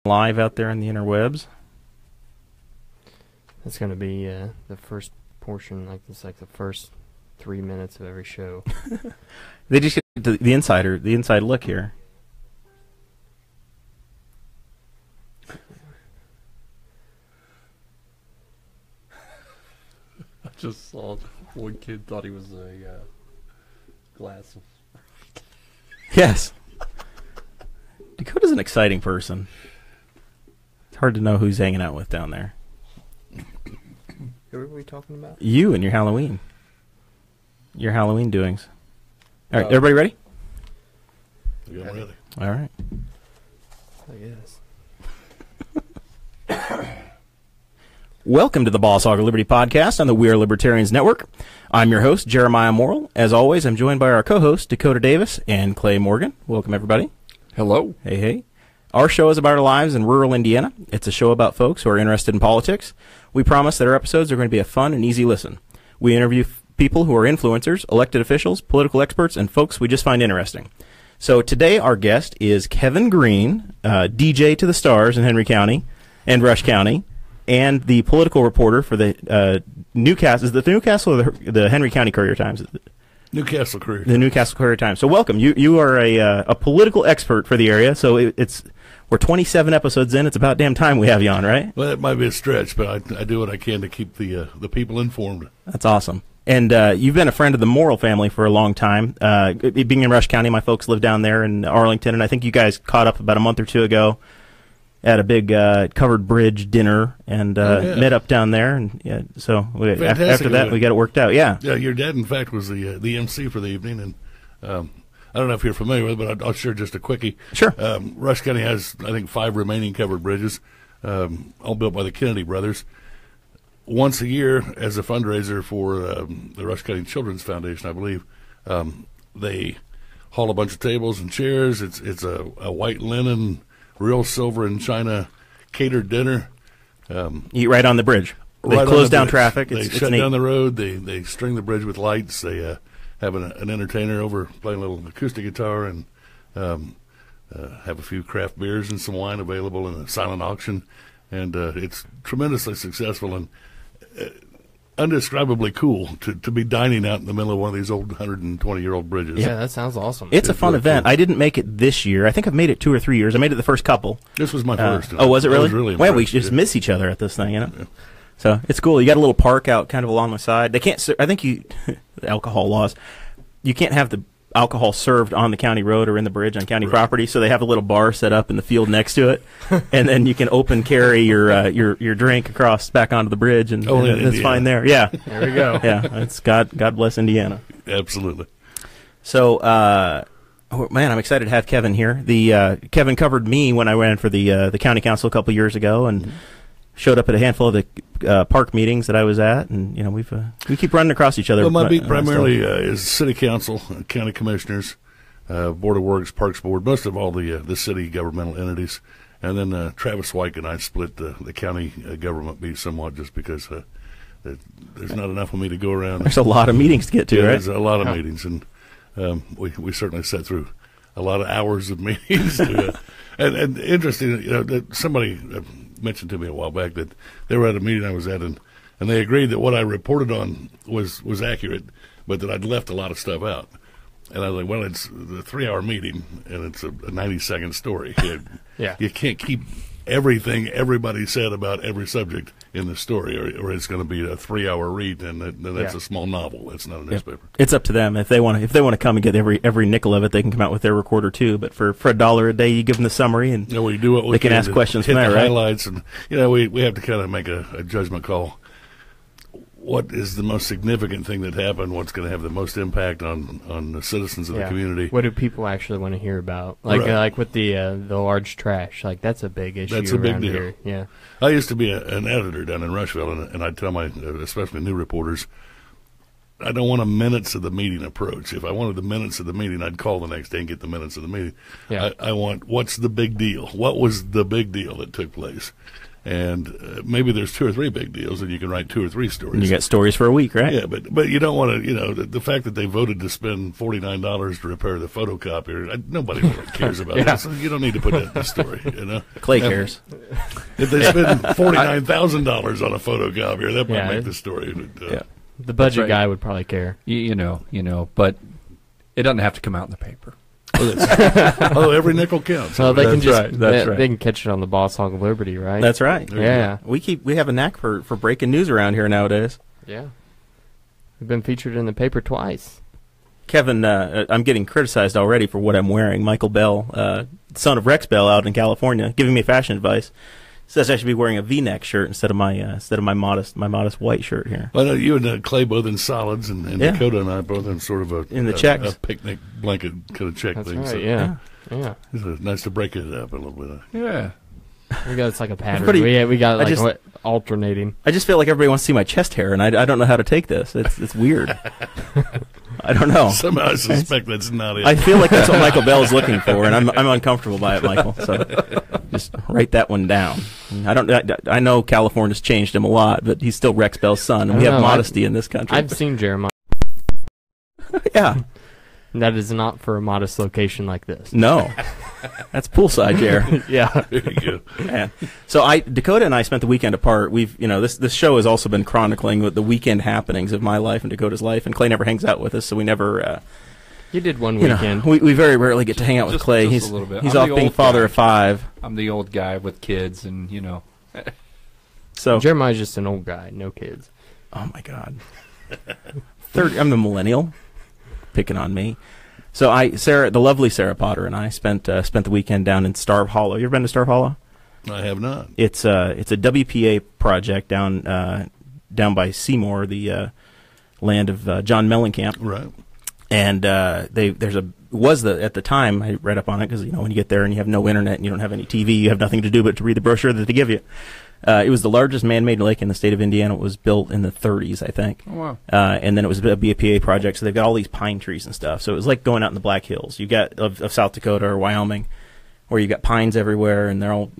live out there in the interwebs. That's going to be the first portion, like it's like the first 3 minutes of every show. They just get the inside look here. I just saw one kid thought he was a glass of... Yes. Dakota's an exciting person. It's hard to know who's hanging out with down there. Who are we talking about? You and your Halloween. Your Halloween doings. All right, everybody ready? Yeah, I'm ready. All right. I guess. Welcome to the Boss Hog of Liberty podcast on the We Are Libertarians network. I'm your host, Jeremiah Morrell. As always, I'm joined by our co-hosts, Dakota Davis and Clay Morgan. Welcome, everybody. Hello. Hey, hey. Our show is about our lives in rural Indiana. It's a show about folks who are interested in politics. We promise that our episodes are going to be a fun and easy listen. We interview people who are influencers, elected officials, political experts, and folks we just find interesting. So today our guest is Kevin Green, DJ to the stars in Henry County and Rush County, and the political reporter for the Newcastle. Is it the Newcastle or the Henry County Courier-Times? Newcastle Courier. The Newcastle Courier-Times. So welcome. You are a political expert for the area. So we're 27 episodes in. It's about damn time we have you on, right? Well, that might be a stretch, but I do what I can to keep the people informed. That's awesome. And you've been a friend of the Morrell family for a long time. Being in Rush County, my folks live down there in Arlington, and I think you guys caught up about a month or two ago at a big covered bridge dinner and met up down there. And yeah, so after that, we got it worked out. Yeah. Yeah, your dad, in fact, was the MC for the evening, and I don't know if you're familiar with it, but I'll share just a quickie. Sure. Rush County has, I think, 5 remaining covered bridges, all built by the Kennedy brothers. Once a year, as a fundraiser for the Rush County Children's Foundation, I believe, they haul a bunch of tables and chairs. It's a white linen, real silver and china catered dinner. Eat right on the bridge. They right close down bridge. traffic. They shut down the road. They string the bridge with lights. They have an entertainer over playing a little acoustic guitar and have a few craft beers and some wine available in a silent auction. And it's tremendously successful and undescribably cool to be dining out in the middle of one of these old 120-year-old bridges. Yeah, that sounds awesome. It's a fun event. Cool. I didn't make it this year. I think I've made it 2 or 3 years. I made it the first couple. This was my first. Oh, was it really? I was really well, we just miss each other at this thing, you know? Yeah. So it's cool. You got a little park out kind of along the side. They can't, I think the alcohol laws, you can't have the alcohol served on the county road or in the bridge on county property, so they have a little bar set up in the field next to it, and then you can open carry your drink across back onto the bridge, and it's fine there. Yeah, there we go. Yeah, it's God bless Indiana. Absolutely. So, man, I'm excited to have Kevin here. Kevin covered me when I ran for the county council a couple years ago, and showed up at a handful of the park meetings that I was at, and you know we keep running across each other. Well, my beat primarily is city council, county commissioners, board of works, parks board, most of all the city governmental entities, and then Travis White and I split the county government beat somewhat just because there's not enough of me to go around. There's a lot of meetings to get to, right? There's a lot of meetings, and we certainly sat through a lot of hours of meetings. And interesting, you know, that somebody mentioned to me a while back that they were at a meeting I was at, and they agreed that what I reported on was accurate, but that I'd left a lot of stuff out. And I was like, well, it's the 3-hour meeting, and it's a 90-second story. Yeah. You can't keep everything everybody said about every subject in the story, or it's going to be a 3-hour read, and that's a small novel. It's not a newspaper. It's up to them if they want to come and get every nickel of it. They can come out with their recorder too. But for $1 a day, you give them the summary, and we do what we they can ask questions from there, right? Highlights, and we have to kind of make a judgment call. What is the most significant thing that happened? What's going to have the most impact on the citizens of the community? What do people actually want to hear about? Like with the large trash, like that's a big issue. That's a big deal. Here. Yeah, I used to be an editor down in Rushville, and I'd tell my especially new reporters, I don't want a minutes of the meeting approach. If I wanted the minutes of the meeting, I'd call the next day and get the minutes of the meeting. Yeah. I want what's the big deal? What was the big deal that took place? And maybe there's 2 or 3 big deals, and you can write 2 or 3 stories. And you got stories for a week, right? Yeah, but you don't want to, the fact that they voted to spend $49 to repair the photocopier, nobody really cares about that. So you don't need to put that in the story, Clay cares. If they spend $49,000 on a photocopier, that might make the story. The budget guy would probably care. But it doesn't have to come out in the paper. Every nickel counts. So they can That's right. They can catch it on the Boss Hog of Liberty, right? That's right. Yeah. We have a knack for breaking news around here nowadays. Yeah. We've been featured in the paper twice. Kevin, I'm getting criticized already for what I'm wearing. Michael Bell, son of Rex Bell out in California, giving me fashion advice. Says I should be wearing a V-neck shirt instead of my modest white shirt here. Well, you and Clay both in solids, and Dakota and I both in sort of a checks. a picnic blanket kind of check That's thing. right. So Yeah. it's nice to break it up a little bit. Yeah. It's like a pattern. We got alternating. I just feel like everybody wants to see my chest hair, and I don't know how to take this. It's weird. I don't know. Somehow I suspect that's not it. I feel like that's what Michael Bell is looking for, and I'm uncomfortable by it, Michael. So just write that one down. I know California's changed him a lot, but he's still Rex Bell's son, and we have modesty in this country. I've seen Jeremiah. Yeah. That is not for a modest location like this. No. That's poolside, Jer. Yeah. There you go. Man. So Dakota and I spent the weekend apart. We've, this show has also been chronicling the weekend happenings of my life and Dakota's life, and Clay never hangs out with us, so we never. You did one weekend. We very rarely get to hang out with Clay. Just He's a little bit. He's I'm off being father of 5. I'm the old guy with kids, and So Jeremiah's just an old guy, no kids. Oh my God. I'm the millennial. Picking on me. So the lovely Sarah Potter and I spent the weekend down in Starve Hollow. You ever been to Starve Hollow? I have not. It's a WPA project down by Seymour, the land of John Mellencamp. Right. And at the time I read up on it because when you get there and you have no internet and you don't have any TV, you have nothing to do but to read the brochure that they give you. It was the largest man-made lake in the state of Indiana. It was built in the 30s, I think. Oh, wow. And then it was a BPA project, so they've got all these pine trees and stuff. So it was like going out in the Black Hills. You got of South Dakota or Wyoming, where you got pines everywhere, and they're all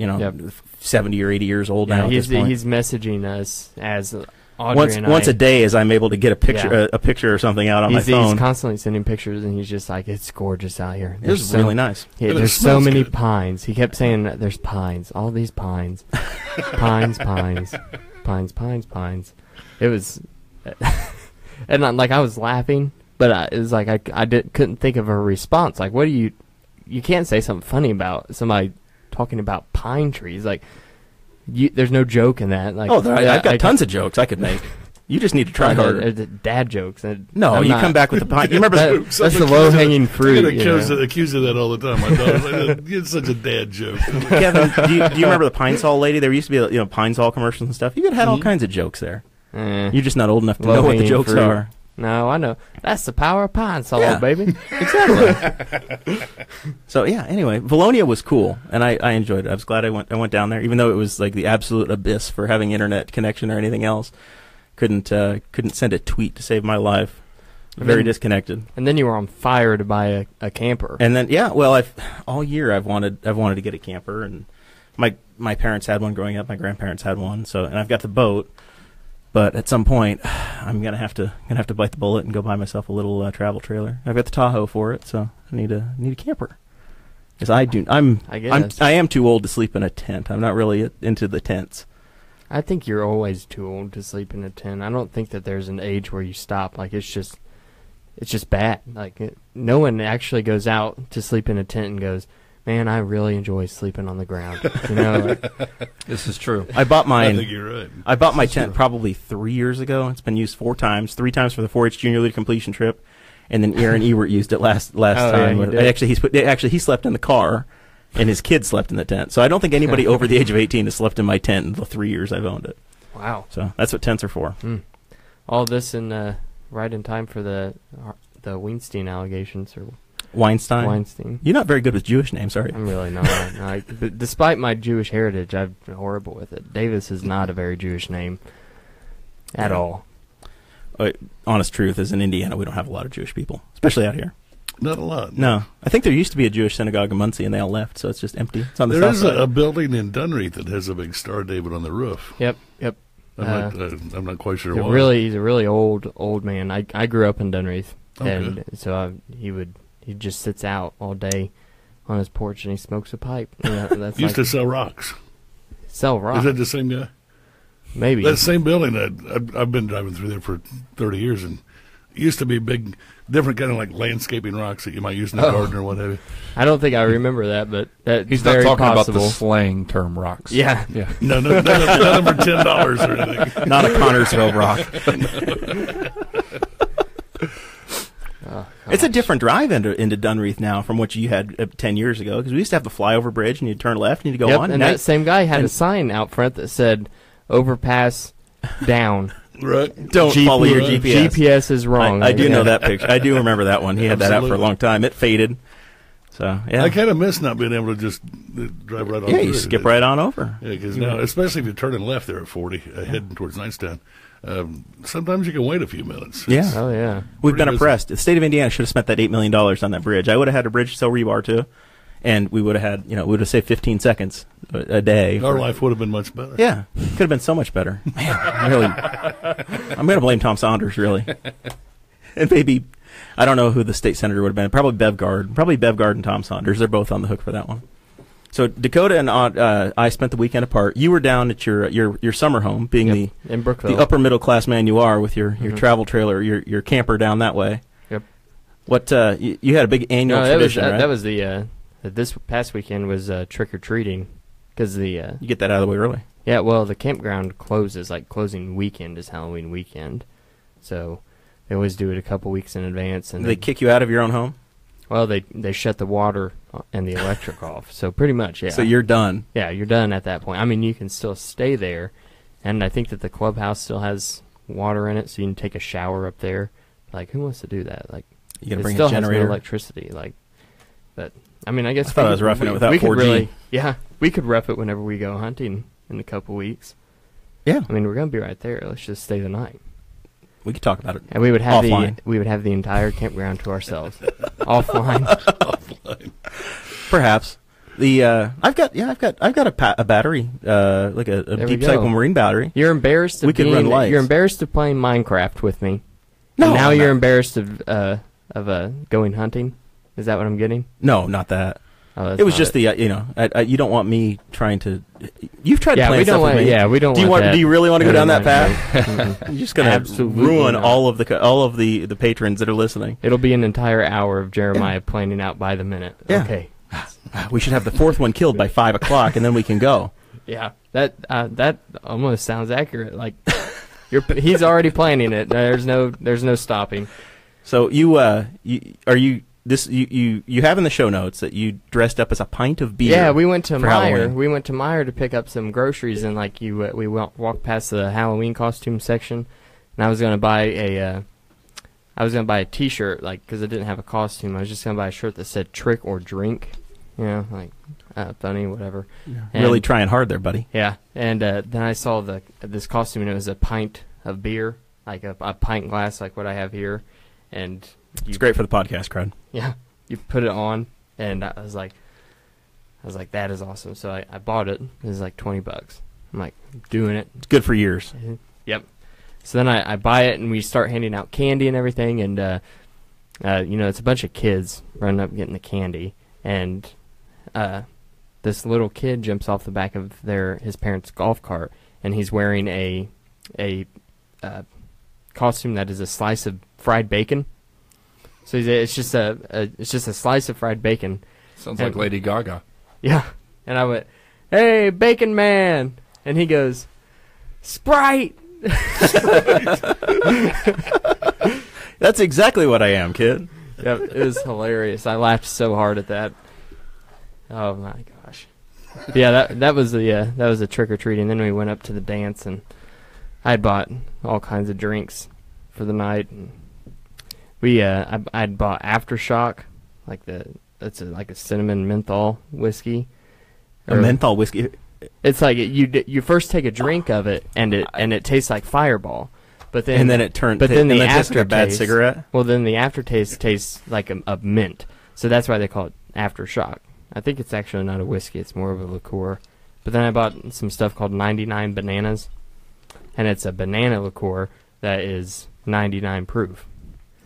70 or 80 years old now. He's messaging us as Audrey and I. Once a day, as I'm able to get a picture or something out on my phone. He's constantly sending pictures, and he's just like, "It's gorgeous out here. It's really nice. Yeah, there's so many pines." He kept saying, "There's pines, all these pines, pines." It was, and I was laughing, but it was like I couldn't think of a response. Like, what do you can't say something funny about somebody talking about pine trees. Like, there's no joke in that. Like, I've got tons of jokes I could make. You just need to try harder. Dad jokes. No, you come back with the pine. You remember that's the low-hanging fruit. I get accused of that all the time. My daughter's like, it's such a dad joke. Kevin, do you remember the Pine Sol lady? There used to be Pine Sol commercials and stuff. You could have had all kinds of jokes there. You're just not old enough to know what the jokes are. No, I know. That's the power of Pine Sol, baby. Exactly. So anyway, Valonia was cool, and I enjoyed it. I was glad I went down there, even though it was like the absolute abyss for having internet connection or anything else. Couldn't send a tweet to save my life. Very disconnected. And then you were on fire to buy a camper. And then all year I've wanted to get a camper, and my parents had one growing up. My grandparents had one, and I've got the boat. But at some point, I'm gonna have to bite the bullet and go buy myself a little travel trailer. I've got the Tahoe for it, so I need a camper. Because I am too old to sleep in a tent. I'm not really into the tents. I think you're always too old to sleep in a tent. I don't think that there's an age where you stop. Like, it's just bad. Like, no one actually goes out to sleep in a tent and goes, "Man, I really enjoy sleeping on the ground." This is true. I bought mine. I think you're right. I bought my tent probably 3 years ago. It's been used 4 times. 3 times for the 4-H Junior League completion trip, and then Aaron Ewert used it last time. He slept in the car, and his kids slept in the tent. So I don't think anybody over the age of 18 has slept in my tent in the 3 years I've owned it. Wow. So that's what tents are for. All this right in time for the Weinstein allegations, or Weinstein. You're not very good with Jewish names, are you? I'm really not. But despite my Jewish heritage, I'm horrible with it. Davis is not a very Jewish name at all. Honest truth is, in Indiana, we don't have a lot of Jewish people, especially out here. Not a lot. No. I think there used to be a Jewish synagogue in Muncie, and they all left, so it's just empty. It's on the There south is side. a building in Dunreath that has a big Star of David on the roof. Yep. I'm not quite sure He's why. he's a really old man. I grew up in Dunreath, Okay. and so he just sits out all day on his porch and he smokes a pipe. That's Used like to sell rocks. sell rock. Is that the same guy? Maybe. That same building that I've been driving through there for 30 years, and it used to be big, different kind of like landscaping rocks that you might use in the garden or what have you. I don't think I remember that, but that's He's not very talking possible. about the slang term rocks. Yeah. Yeah. No, none of them for $10 or anything. Not a Connorsville rock. Oh, It's a different drive into Dunreath now from what you had 10 years ago, because we used to have the flyover bridge, and you'd turn left, and you'd go Yep, on. and Now- that same guy had a sign out front that said "Overpass down." Right? Don't follow your GPS. GPS is wrong. I do know Yeah. that picture. I do remember that one. He had that out for a Absolutely. long time. It faded. So, yeah. I kind of miss not being able to just drive right on Yeah, through. you skip right on over. Yeah, because now, especially if you're turning left there at 40, heading towards Knightstown, sometimes you can wait a few minutes. Yeah. Oh yeah. We've been Pretty busy. oppressed. The state of Indiana should have spent that $8 million on that bridge. I would have had a bridge to sell rebar to, and we would have had, we would have saved 15 seconds a day. Our life would have been much better. Yeah, could have been so much better. Man, I'm going to blame Tom Saunders, really. And maybe, I don't know who the state senator would have been. Probably Bevgard and Tom Saunders. They're both on the hook for that one. So Dakota and I spent the weekend apart. You were down at your summer home, being Yep. In Brookville. the upper middle class man you are, with your travel trailer, your camper down that way. Yep. What you had a big annual No, tradition, right? that was the this past weekend was trick or treating, because You get that out of the way early. the campground closes, like closing weekend is Halloween weekend, so they always do it a couple weeks in advance, and They kick you out of your own home, well they shut the water and the electric off, so pretty much so you're done. you're done at that point. I mean, you can still stay there, and I think that the clubhouse still has water in it, so you can take a shower up there. Like, who wants to do that? Like, You got to it bring still a generator. has no electricity. Like, but I mean, I guess I thought I was roughing it without we could 4G. really, we could rough it whenever we go hunting in a couple weeks. Yeah, I mean, we're gonna be right there. Let's just stay the night, we could talk about it. and we would have Offline. the entire campground to ourselves, offline. Perhaps. I've got a battery, like a There we deep go. cycle marine battery. You're embarrassed of We could run lights. You're embarrassed of playing Minecraft with me. No, And now I'm you're not. embarrassed of going hunting. Is that what I'm getting? No, not that. Oh, that's It was not just you don't want me trying to. You've tried to plan we don't stuff with want. me. Yeah, we don't. Do you want that. Do you really want to go down that Never path? mind. Mm-mm. You're just gonna Absolutely ruin not. all of the patrons that are listening. It'll be an entire hour of Jeremiah planning out by the minute. Yeah. Okay. We should have the fourth one killed by 5 o'clock, and then we can go. Yeah. That almost sounds accurate. Like he's already planning it. There's no stopping. So you have in the show notes that you dressed up as a pint of beer. Yeah, we went to for Meijer. Halloween. We went to Meijer to pick up some groceries, and like we walked past the Halloween costume section, and I was gonna buy a T-shirt, like, because I didn't have a costume. I was just gonna buy a shirt that said "Trick or Drink," like funny, whatever. And, Really trying hard there, buddy. Yeah, and then I saw this costume, and it was a pint of beer, like a pint glass, like what I have here, and It's great for the podcast crowd. yeah, you put it on, and I was like, that is awesome. So I bought it. It was like $20. I'm like, doing it. It's good for years. Yep. So then I buy it, and we start handing out candy and everything, and it's a bunch of kids running up getting the candy, and this little kid jumps off the back of his parents' golf cart, and he's wearing a costume that is a slice of fried bacon. So it's just a slice of fried bacon. Sounds like Lady Gaga. Yeah. And I went, "Hey, Bacon Man," and he goes, "Sprite." That's exactly what I am, kid. Yep, it was hilarious. I laughed so hard at that. Oh my gosh. Yeah, that was a trick or treating. Then we went up to the dance, and I had bought all kinds of drinks for the night. And I'd bought Aftershock, like like a cinnamon menthol whiskey. A menthol whiskey. It's like you first take a drink of it, and it tastes like Fireball. But then, and then it turned. But then the and then tasted like a bad aftertaste. cigarette. Well, then the aftertaste tastes like a mint. So that's why they call it aftershock. I think it's actually not a whiskey; it's more of a liqueur. But then I bought some stuff called 99 Bananas, and it's a banana liqueur that is 99 proof.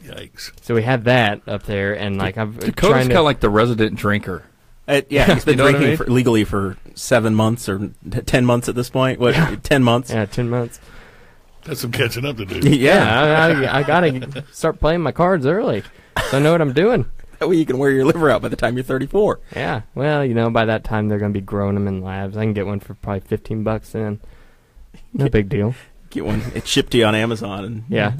Yikes! So we have that up there, and like I'm Dakota's trying kind to. of like the resident drinker. Yeah, he's been You know what I drinking mean? legally for 7 months or 10 months at this point. What? 10 months? Yeah, 10 months. That's some catching up to do. Yeah. I gotta start playing my cards early, so I know what I'm doing. That way you can wear your liver out by the time you're 34. Yeah, well, by that time they're gonna be growing them in labs. I can get one for probably $15 then. No big deal. Get one. It's shipped to you on Amazon and Yeah.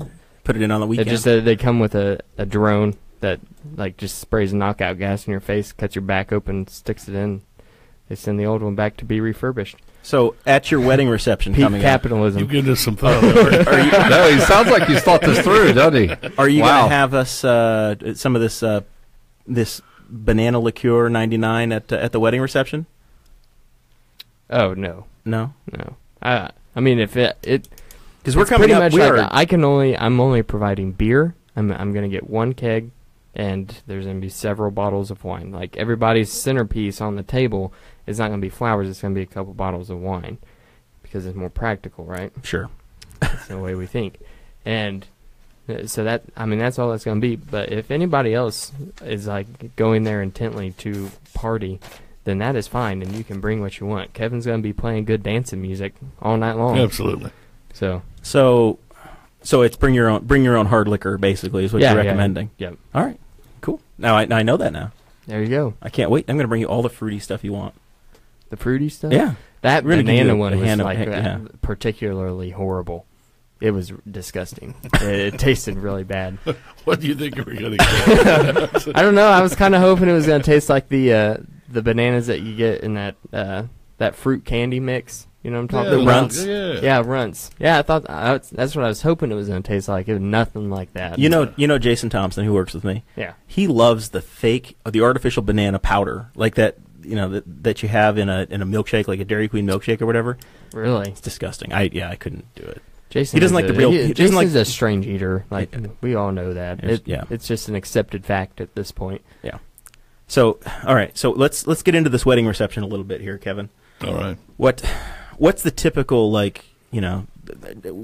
put it in on the It weekend. just they come with a drone that like just sprays knockout gas in your face, cuts your back open, sticks it in. They send the old one back to be refurbished. So at your wedding reception Peak coming capitalism. You've given us some thought. No, he sounds like he's thought this through, doesn't he? up, are you Wow. going to have us some of this banana liqueur 99 at the wedding reception? Oh no, No, no. I mean if it because we're it's coming pretty up. much We like are. I'm only providing beer. I'm gonna get one keg, and there's gonna be several bottles of wine. Like everybody's centerpiece on the table is not gonna be flowers. It's gonna be a couple bottles of wine because it's more practical, right? Sure. That's the way we think, and so that's all that's gonna be. But if anybody else is like going there intently to party, then that is fine, and you can bring what you want. Kevin's gonna be playing good dancing music all night long. Absolutely. So it's bring your own hard liquor basically is what you're recommending. Yep. All right. Cool. Now I know that now. There you go. I can't wait. I'm going to bring you all the fruity stuff you want. The fruity stuff? Yeah. That We're gonna give banana you one a was hand of- like yeah. particularly horrible. It was disgusting. it tasted really bad. What do you think you were going to get? I don't know. I was kind of hoping it was going to taste like the bananas that you get in that fruit candy mix. You know what I'm talking about? Runts. Yeah, runts. Yeah, I thought that's what I was hoping it was going to taste like. It was nothing like that. You know Jason Thompson, who works with me. Yeah. He loves the artificial banana powder, like that. That you have in a milkshake, like a Dairy Queen milkshake or whatever. Really? It's disgusting. I couldn't do it. Jason He doesn't like the real. He doesn't Jason's like a strange eater. Like we all know that. Yeah. It's just an accepted fact at this point. Yeah. So all right. So let's get into this wedding reception a little bit here, Kevin. All right. What's the typical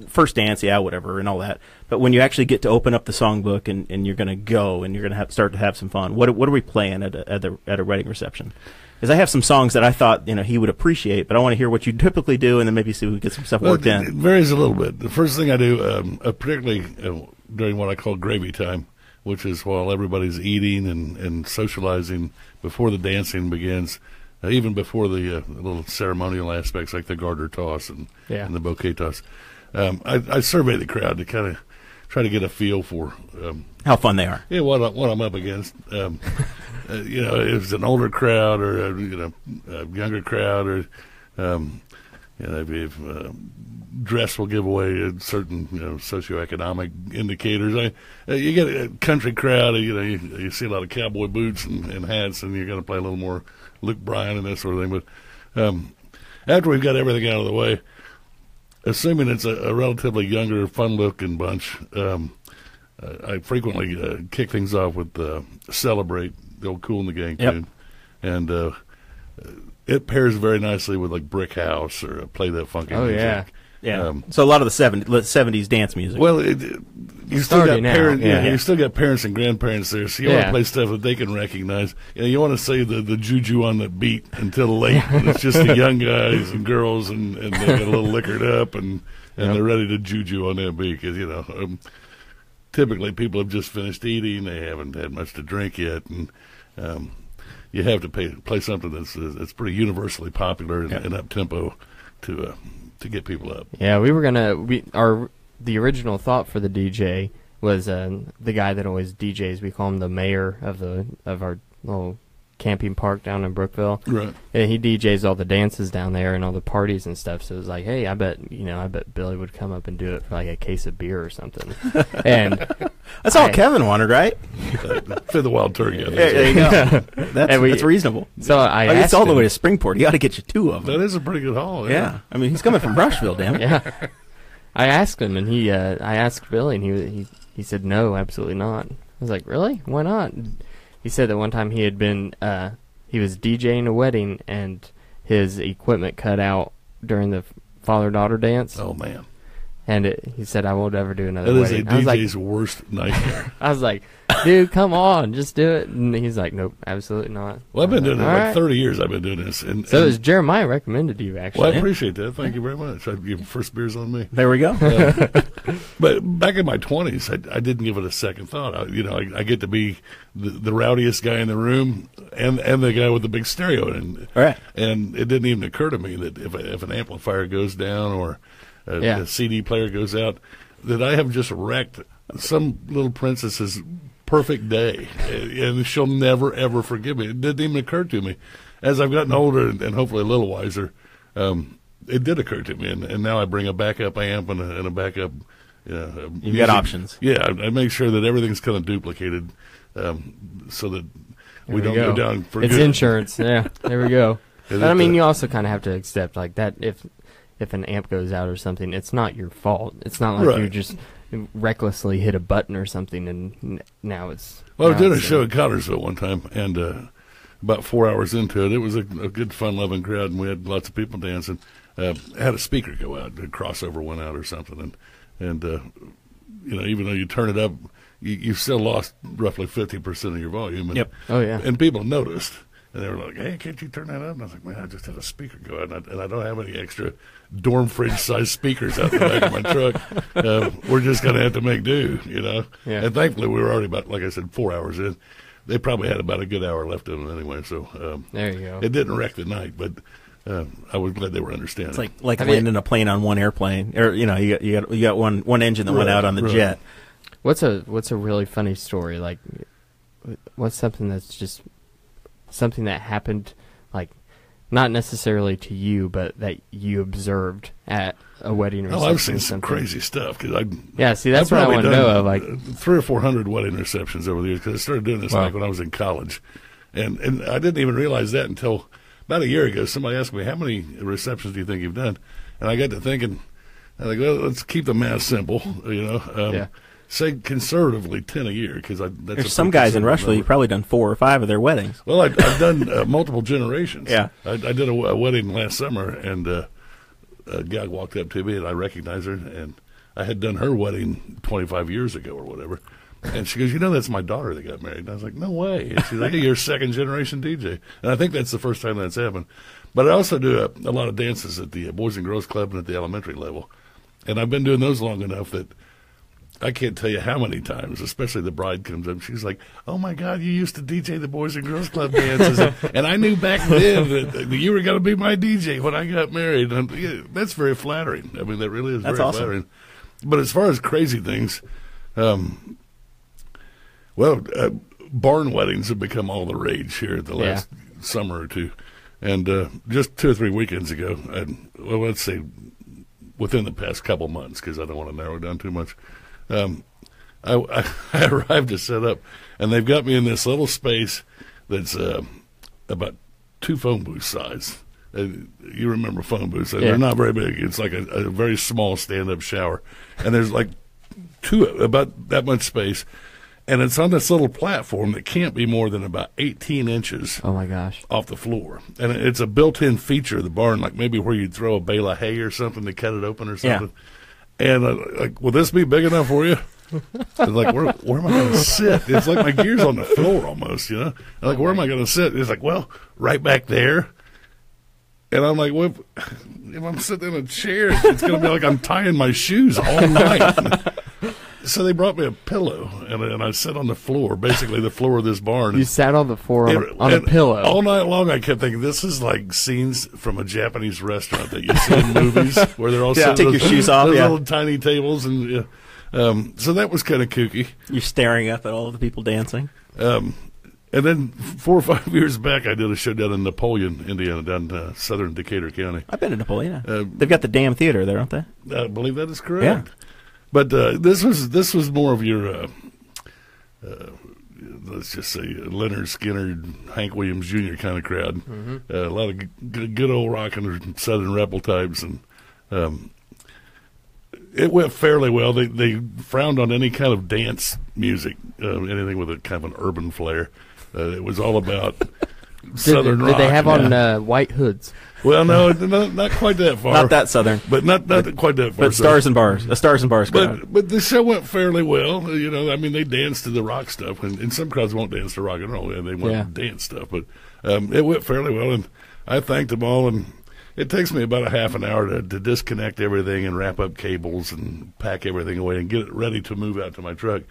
first dance, whatever, and all that. But when you actually get to open up the songbook and you're going to go and you're going to start to have some fun, what are we playing at a wedding reception? Because I have some songs that I thought he would appreciate, but I want to hear what you typically do, and then maybe see if we can get some stuff worked It in. varies a little bit. The first thing I do, particularly during what I call gravy time, which is while everybody's eating and socializing before the dancing begins, even before the little ceremonial aspects like the garter toss and the bouquet toss. I survey the crowd to kind of try to get a feel for how fun they are. Yeah, what I'm up against. If it's an older crowd or a younger crowd, or if dress will give away certain socioeconomic indicators. You get a country crowd, you see a lot of cowboy boots and hats, and you're going to play a little more Luke Bryan and that sort of thing. But after we've got everything out of the way, assuming it's a relatively younger, fun-looking bunch, I frequently kick things off with "Celebrate," the old Kool and the Gang tune, and it pairs very nicely with like "Brick House" or "Play That Funky Music." Yeah. So a lot of the 70s dance music. Well, you still got parents. You still got parents and grandparents there, so you want to play stuff that they can recognize. You want to say the juju on the beat until late. It's just the young guys and girls, and they get a little liquored up, and they're ready to juju on that beat because typically people have just finished eating. They haven't had much to drink yet, and you have to play something that's pretty universally popular and up tempo to get people up. Yeah, the original thought for the DJ was the guy that always DJs. We call him the mayor of our little camping park down in Brookville. Right. And he DJs all the dances down there and all the parties and stuff. So it was like, hey, I bet Billy would come up and do it for like a case of beer or something. And that's all Kevin wanted, right? For the wild turkey. There you go. That's reasonable. So it's all the way to Springport. He ought to get you two of them. That is a pretty good haul. Yeah. I mean, he's coming from Rushville, damn it. Yeah. I asked him, and I asked Billy, and he said no, absolutely not. I was like, really? Why not? He said that one time he had been he was DJing a wedding, and his equipment cut out during the father-daughter dance. Oh man! And he said, I won't ever do another That wedding. is a DJ's worst nightmare. I was like, dude, come on, just do it. And he's like, nope, absolutely not. Well, I've been doing it All like right. 30 years. I've been doing this. And So Jeremiah recommended you, actually. well, I appreciate that. Thank you very much. Your first beer's on me. There we go. But back in my 20s, I didn't give it a second thought. I get to be the rowdiest guy in the room and the guy with the big stereo. And Right. and it didn't even occur to me that if an amplifier goes down or a CD player goes out, that I have just wrecked some little princess's perfect day, and she'll never, ever forgive me. It didn't even occur to me. As I've gotten older and hopefully a little wiser, it did occur to me, and now I bring a backup amp and a backup. You've got options. Yeah, I make sure that everything's kind of duplicated, so that we don't go down for It's good. Insurance. Yeah, there we go. Is But I it, mean, you also kind of have to accept like that if an amp goes out or something, it's not your fault. It's not like Right. you just recklessly hit a button or something and now it's. Well, I now did a it's, show at Connersville one time, and about 4 hours into it, it was a good, fun-loving crowd, and we had lots of people dancing. Had a speaker go out, a crossover went out or something, and even though you turn it up, you still lost roughly 50% of your volume. And, Yep. Oh yeah. And people noticed, and they were like, "Hey, can't you turn that up?" And I was like, "Man, I just had a speaker go out, and I don't have any extra dorm fridge-sized speakers out the back of my truck. We're just going to have to make do, Yeah. And thankfully, we were already about, like I said, 4 hours in. They probably had about a good hour left in it anyway, so There you go. it didn't wreck the night, but I was glad they were understanding. It's like I mean- landing a plane on one airplane, or you got one engine that went Right, out on the right. jet. What's a really funny story? Like, what's something that's just something that happened, like, not necessarily to you, but that you observed at a wedding or something? I've seen some something. crazy stuff because Yeah, see, that's I've what I probably want to done, know of. Like, 300 or 400 wedding receptions over the years because I started doing this Wow. like when I was in college, and I didn't even realize that until about a year ago. Somebody asked me, "How many receptions do you think you've done?" And I got to thinking, I think, well, let's keep the math simple, Yeah. Say conservatively 10 a year because that's There's some guys in Rushville, you've probably done 4 or 5 of their weddings. Well, I've done multiple generations. Yeah. I did a wedding last summer, and a gal walked up to me, and I recognized her, and I had done her wedding 25 years ago or whatever. And she goes, that's my daughter that got married. And I was like, no way. And she's like, hey, you're a second-generation DJ. And I think that's the first time that's happened. But I also do a lot of dances at the Boys and Girls Club and at the elementary level. And I've been doing those long enough that I can't tell you how many times, especially the bride comes up. She's like, "Oh my God, you used to DJ the Boys and Girls Club dances, and I knew back then that you were going to be my DJ when I got married." And that's very flattering. I mean, that really is That's very awesome. flattering. But as far as crazy things, barn weddings have become all the rage here the last summer or two, and just 2 or 3 weekends ago, let's say within the past couple months, because I don't want to narrow it down too much. I arrived to set up, and they've got me in this little space that's about 2 phone booth size. You remember phone booths. They're not very big. It's like a very small stand-up shower. And there's like 2, about that much space. And it's on this little platform that can't be more than about 18 inches oh my gosh. off the floor. And it's a built-in feature of the barn, like maybe where you'd throw a bale of hay or something to cut it open or something. And like, will this be big enough for you? I was like, where am I going to sit? It's like my gear's on the floor almost, I'm like, where am I going to sit? It's like, well, right back there. And I'm like, well, if I'm sitting in a chair, it's going to be like I'm tying my shoes all night. So they brought me a pillow, and I sat on the floor, basically the floor of this barn. You sat on the floor on a And pillow. all night long. I kept thinking, this is like scenes from a Japanese restaurant that you see in movies where they're all sitting take at your shoes off, those yeah. little tiny tables, and so that was kind of kooky. You're staring up at all of the people dancing. And then 4 or 5 years back, I did a show down in Napoleon, Indiana, down southern Decatur County. I've been to Napoleon. They've got the damn theater there, don't they? I believe that is correct. Yeah. But this was more of your, let's just say, Leonard Skinner, Hank Williams Jr. kind of crowd. Mm-hmm. A lot of good old rock and Southern rebel types. And It went fairly well. They frowned on any kind of dance music, anything with a kind of an urban flair. It was all about Southern rock. Did they have on white hoods? Well, no, not quite that far. Not that Southern. But not quite that far. But Stars and Bars. A Stars and Bars crowd. But the show went fairly well. I mean, they danced to the rock stuff. And some crowds won't dance to rock and roll. They want to dance stuff. But it went fairly well. And I thanked them all. And it takes me about a half an hour to disconnect everything and wrap up cables and pack everything away and get it ready to move out to my truck.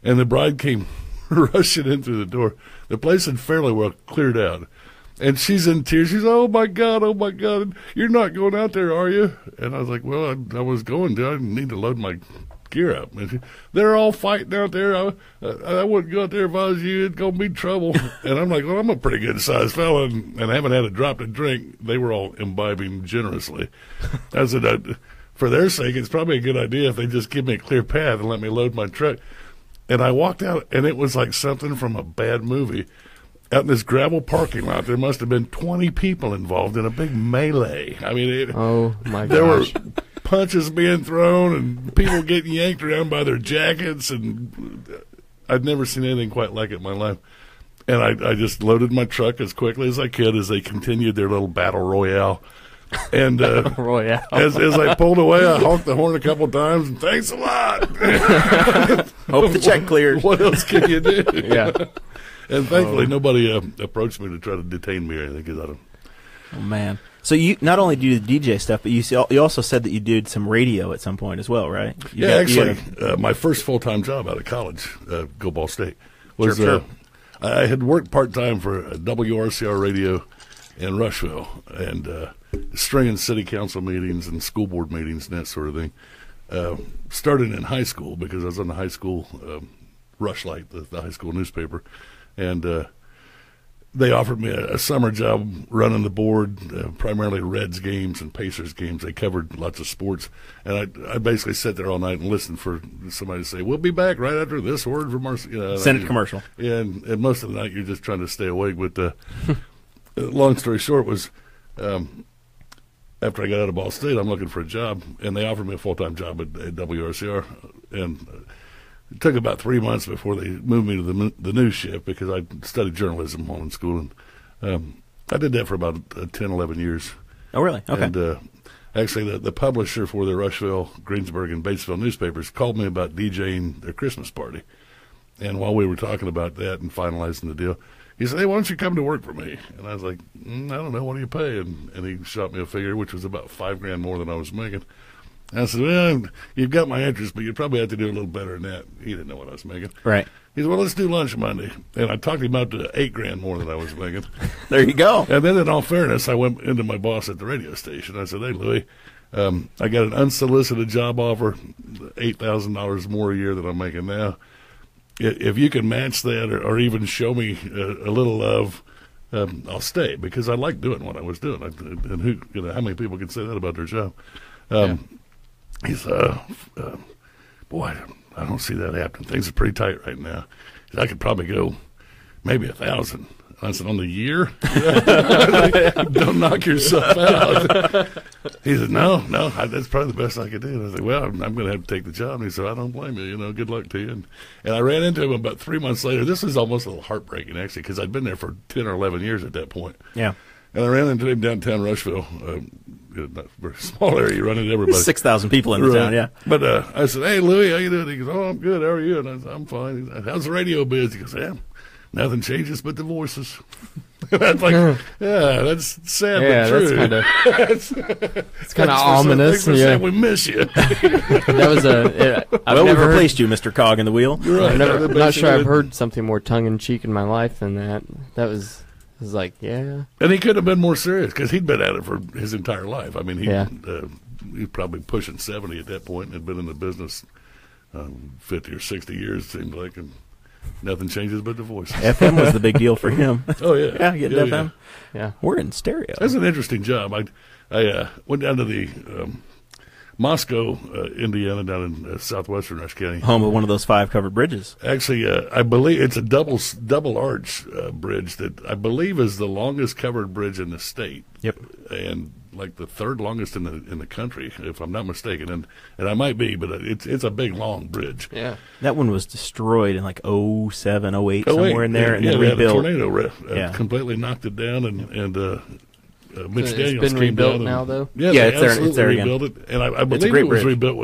And the bride came rushing in through the door. The place had fairly well cleared out. And she's in tears. She's, oh, my God, you're not going out there, are you? And I was like, well, I was going to. I need to load my gear up. And she, they're all fighting out there. I wouldn't go out there if I was you. It's going to be trouble. And I'm like, well, I'm a pretty good-sized fella, and I haven't had a drop to drink. They were all imbibing generously. I said, for their sake, it's probably a good idea if they just give me a clear path and let me load my truck. And I walked out, and it was like something from a bad movie. Out in this gravel parking lot, there must have been 20 people involved in a big melee. I mean, oh my gosh. There were punches being thrown and people getting yanked around by their jackets, and I'd never seen anything quite like it in my life. And I just loaded my truck as quickly as I could as they continued their little battle royale. And royale. As I pulled away, I honked the horn a couple times, and thanks a lot. Hope the check clears. What else can you do? Yeah. And thankfully, nobody approached me to try to detain me or anything. Cause I don't. Oh, man. So you not only do the DJ stuff, but you also said that you did some radio at some point as well, right? Actually, my first full-time job out of college, Go Ball State, was sure. I had worked part-time for WRCR radio in Rushville and stringing city council meetings and school board meetings and that sort of thing. Started in high school because I was on the high school Rushlight, the high school newspaper. And they offered me a summer job running the board, primarily Reds games and Pacers games. They covered lots of sports. And I basically sat there all night and listened for somebody to say, we'll be back right after this word from our... Send commercial. And most of the night you're just trying to stay awake. But long story short was after I got out of Ball State, I'm looking for a job. And they offered me a full-time job at WRCR. And... it took about 3 months before they moved me to the news shift because I studied journalism while in school. And I did that for about 10, 11 years. Oh, really? Okay. And actually, the publisher for the Rushville, Greensburg, and Batesville newspapers called me about DJing their Christmas party. And while we were talking about that and finalizing the deal, he said, hey, why don't you come to work for me? And I was like, I don't know, what do you pay? And he shot me a figure, which was about $5,000 more than I was making. I said, well, you've got my interest, but you'd probably have to do a little better than that. He didn't know what I was making. Right. He said, well, let's do lunch Monday. And I talked him up to $8,000 more than I was making. There you go. And then in all fairness, I went into my boss at the radio station. I said, hey, Louie, I got an unsolicited job offer, $8,000 more a year than I'm making now. If you can match that or even show me a little love, I'll stay because I like doing what I was doing. And how many people can say that about their job? He said, boy, I don't see that happening. Things are pretty tight right now. He said, I could probably go maybe 1,000. I said, on the year? Don't knock yourself out. He said, no, that's probably the best I could do. And I said, well, I'm going to have to take the job. And he said, I don't blame you, good luck to you. And I ran into him about 3 months later. This was almost a little heartbreaking, actually, because I'd been there for 10 or 11 years at that point. Yeah. And I ran into him downtown Rushville. Not a very small area. You run into everybody. 6,000 people in the town, yeah. But I said, hey, Louie, how you doing? He goes, oh, I'm good. How are you? And I said, I'm fine. He said, how's the radio biz? He goes, yeah, nothing changes but the voices. That's like, yeah, that's sad but true. That's it's kind of ominous. Thanks for saying we miss you. That was well, we've replaced you, Mr. Cog in the wheel. You're right. I'm not sure I've heard something more tongue-in-cheek in my life than that. That was... I was like, yeah. And he could have been more serious because he'd been at it for his entire life. I mean, he was probably pushing 70 at that point and had been in the business 50 or 60 years, it seemed like, and nothing changes but the voice. FM was the big deal for him. Oh, yeah. Yeah, getting FM. Yeah. We're in stereo. That's an interesting job. I went down to the Moscow, Indiana, down in southwestern Rush County. Home of one of those 5 covered bridges. Actually, I believe it's a double arch bridge that I believe is the longest covered bridge in the state. Yep. And like the third longest in the country, if I'm not mistaken, and I might be, but it's a big long bridge. Yeah. That one was destroyed in like 07, 08, somewhere in there, and then we had a rebuilt. tornado completely knocked it down, and Mitch Daniels it's been came rebuilt down now, though. Yeah, Yeah, they it's there again. rebuilt it, and I believe a great it was bridge. rebuilt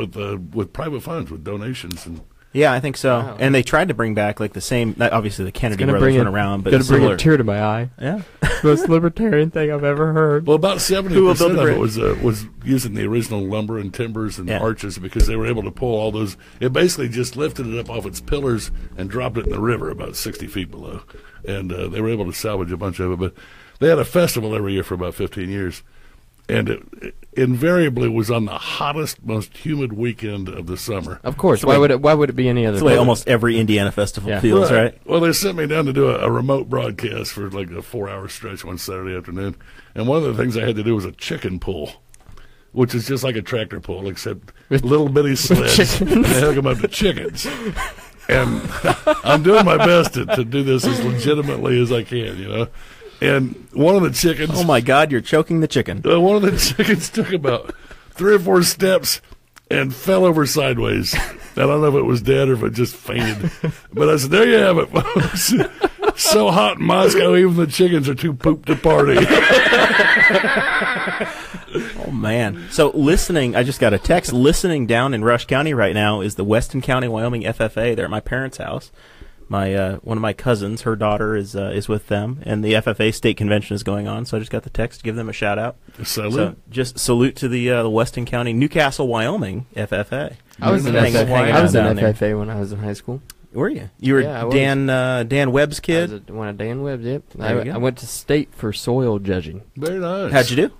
with private funds, with donations, and Yeah, I think so. Wow. And they tried to bring back like the same. Obviously, the Kennedy Gonna brothers bring went it- around, but Gonna bring similar. a tear to my eye. Yeah, Most libertarian thing I've ever heard. well, about 70% Who will build of the it was using the original lumber and timbers and Yeah. arches, because they were able to pull all those. It basically just lifted it up off its pillars and dropped it in the river about 60 feet below, and they were able to salvage a bunch of it. But they had a festival every year for about 15 years. And it invariably was on the hottest, most humid weekend of the summer. Of course. So wait- Why would it be any other? that's the way day? almost every Indiana festival Yeah. feels, right? Well, they sent me down to do a remote broadcast for like a 4-hour stretch one Saturday afternoon. And one of the things I had to do was a chicken pull, which is just like a tractor pull, except little bitty sleds. And they hook them up to chickens. And I'm doing my best to do this as legitimately as I can, you know. And one of the chickens... Oh my God, you're choking the chicken. One of the chickens took about 3 or 4 steps and fell over sideways. I don't know if it was dead or if it just fainted. But I said, there you have it, folks. So hot in Moscow, even the chickens are too pooped to party. Oh man. So listening, I just got a text. Listening down in Rush County right now is the Weston County, Wyoming FFA. They're at my parents' house. My one of my cousins, her daughter is with them, and the FFA state convention is going on. So I just got the text to give them a shout out. Salute. So just salute to the Weston County, Newcastle, Wyoming FFA. I was in Hanging I was in out down there. FFA when I was in high school. Were you? You were Yeah, I was. Dan Webb's I kid. was one of Dan Webb's. Yep. There you go. I went to state for soil judging. Very nice. How'd you do?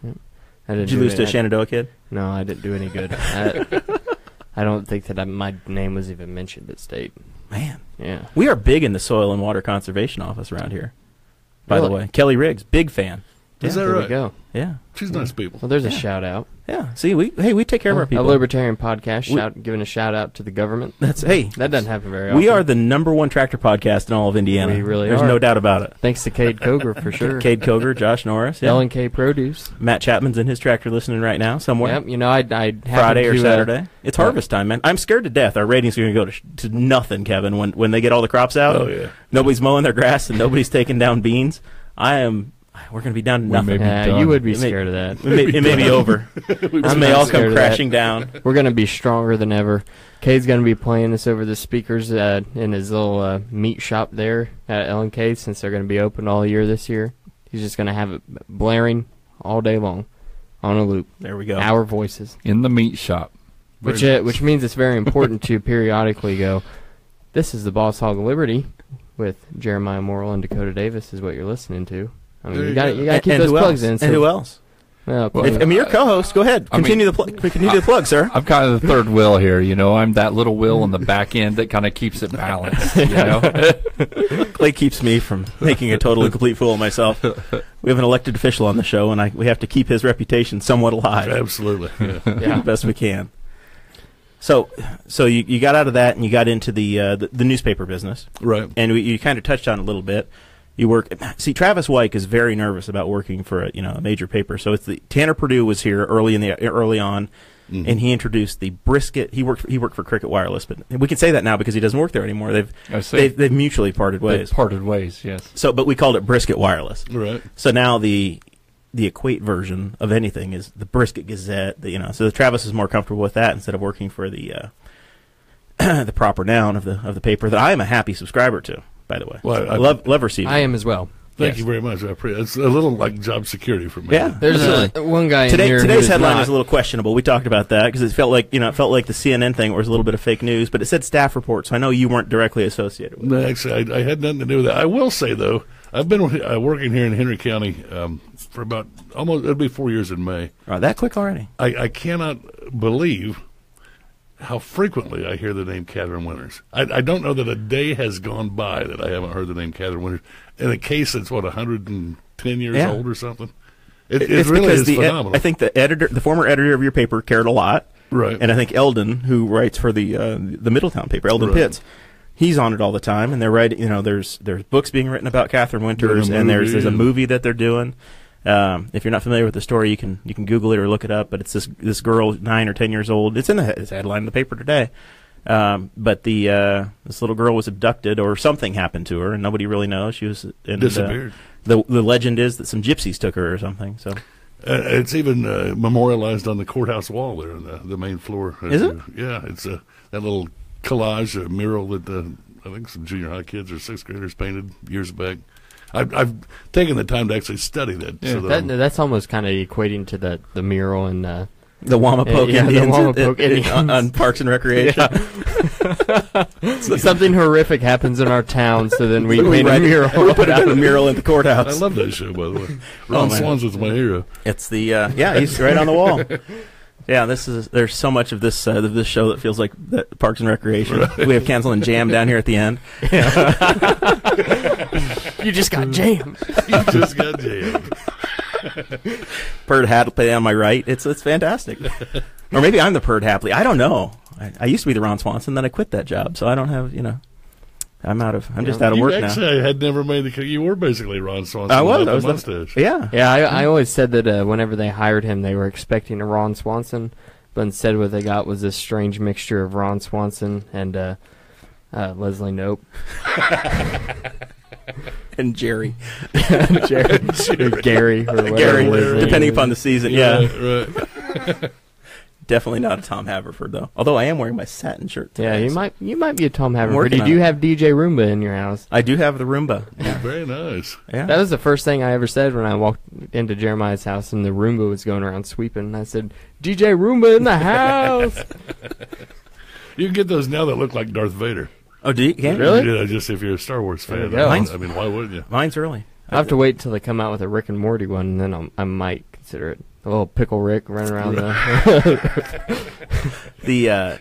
I didn't Did you do lose to a any- Shenandoah kid? No, I didn't do any good. I don't think that my name was even mentioned at state. Man, Yeah. we are big in the Soil and Water Conservation Office around here. By the Really? way, Kelly Riggs, big fan. Is that There we right? go. Yeah, She's nice people. Well, there's a shout out. yeah. See, we take care of our A people. libertarian podcast We- giving a shout out to the government. That That doesn't happen very often. we are the #1 tractor podcast in all of Indiana. We really There's are. no doubt about it. Thanks to Cade Coger for sure. Cade Koger, Josh Norris, yeah. L&K Produce. Matt Chapman's in his tractor listening right now somewhere. Yep. You know, I Friday or Saturday. It's uh, harvest time, man. I'm scared to death. Our ratings are going to go to nothing, Kevin, when they get all the crops out. Oh, yeah. Nobody's mowing their grass and nobody's taking down beans. We're going to be down to We nothing. may be Yeah, done. you would be It may- scared of that. It may be over. This I'm may not all scared come of that. crashing down. We're going to be stronger than ever. Cade's going to be playing this over the speakers in his little meat shop there at L&K, since they're going to be open all year this year. He's just going to have it blaring all day long on a loop. There we go. Our voices. In the meat shop. Which means it's very important to periodically go, this is the Boss Hog of Liberty with Jeremiah Morrell and Dakota Davis is what you're listening to. I mean, There you you got go. to keep And those who plugs else? in. So, And who else? Well, You're co-host. Go ahead. I mean- Continue the plug, sir. I'm kind of the third wheel here, you know. I'm that little wheel on the back end that kind of keeps it balanced, you know. Clay keeps me from making a total and complete fool of myself. We have an elected official on the show, and we have to keep his reputation somewhat alive. Absolutely. Yeah. The best we can. So you got out of that and you got into the newspaper business, Right. and you kind of touched on it a little bit. You work. See, Travis Wyke is very nervous about working for a major paper. So it's Tanner Perdew was here early on, Mhm. and he introduced the brisket. He worked for Cricket Wireless, but we can say that now because he doesn't work there anymore. I see. They've mutually parted They've ways. parted ways, yes. So, but we called it Brisket Wireless. Right. So now the equate version of anything is the Brisket Gazette. So Travis is more comfortable with that instead of working for the the proper noun of the paper that I am a happy subscriber to. By the way, Well, I love receiving. I am as well. Thank Yes. you very much. I appreciate it. It's a little like job security for me. Yeah. There's Absolutely. one guy in here Today's who's headline not. was a little questionable. We talked about that because it felt like the CNN thing was a little bit of fake news, but it said staff report, so I know you weren't directly associated with it. No, actually, I had nothing to do with that. I will say, though, I've been working here in Henry County for about it'll be 4 years in May. Oh, that quick already? I cannot believe how frequently I hear the name Catherine Winters. I don't know that a day has gone by that I haven't heard the name Catherine Winters. In a case that's, 110 years Yeah. old or something? It It's really because is phenomenal. I think the former editor of your paper cared a lot, Right. and I think Eldon, who writes for the Middletown paper, Eldon Right. Pitts, he's on it all the time, and they're writing. There's books being written about Catherine Winters, Doing a and movie, there's a and- movie that they're doing. If you're not familiar with the story, you can Google it or look it up. But it's this girl, 9 or 10 years old. It's it's headline in the paper today. But this little girl was abducted, or something happened to her, and nobody really knows. She was disappeared. The legend is that some gypsies took her or something. So it's even memorialized on the courthouse wall there on the main floor. Is it? Yeah, it's that little collage, a mural that I think some junior high kids or 6th graders painted years back. I've taken the time to actually study that. Yeah. So That's almost kind of equating to the mural and the Wamapoke Indians on Parks and Recreation. Yeah. Something horrific happens in our town, so then we paint a mural. We put up a mural at the courthouse. I love that show, by the way. Ron Swanson's my hero. It's the he's right on the wall. Yeah, there's so much of this show that feels like Parks and Recreation. Right. We have Cancel and Jam down here at the end. You just got jammed. You just got jammed. Perd Hadley on my right. It's fantastic. Or maybe I'm the Perd Hadley. I don't know. I used to be the Ron Swanson, then I quit that job, so I don't have I'm just out of work now. Actually, I had never made the. You were basically Ron Swanson. I was. The mustache. Yeah. Yeah. I always said that whenever they hired him, they were expecting a Ron Swanson, but instead what they got was this strange mixture of Ron Swanson and Leslie Knope. And Jerry. Gary, or whatever. Depending upon the season. Yeah. Right. Definitely not a Tom Haverford, though. Although I am wearing my satin shirt today. Yeah, you might be a Tom Haverford. You do have DJ Roomba in your house. I do have the Roomba. Yeah. Very nice. Yeah. That was the first thing I ever said when I walked into Jeremiah's house and the Roomba was going around sweeping. And I said, DJ Roomba in the house. You can get those now that look like Darth Vader. Oh, do you? Can really? Yeah, just if you're a Star Wars fan. I mean, why wouldn't you? Mine's early. I'll have to wait till they come out with a Rick and Morty one, and then I might consider it. A little Pickle Rick running around the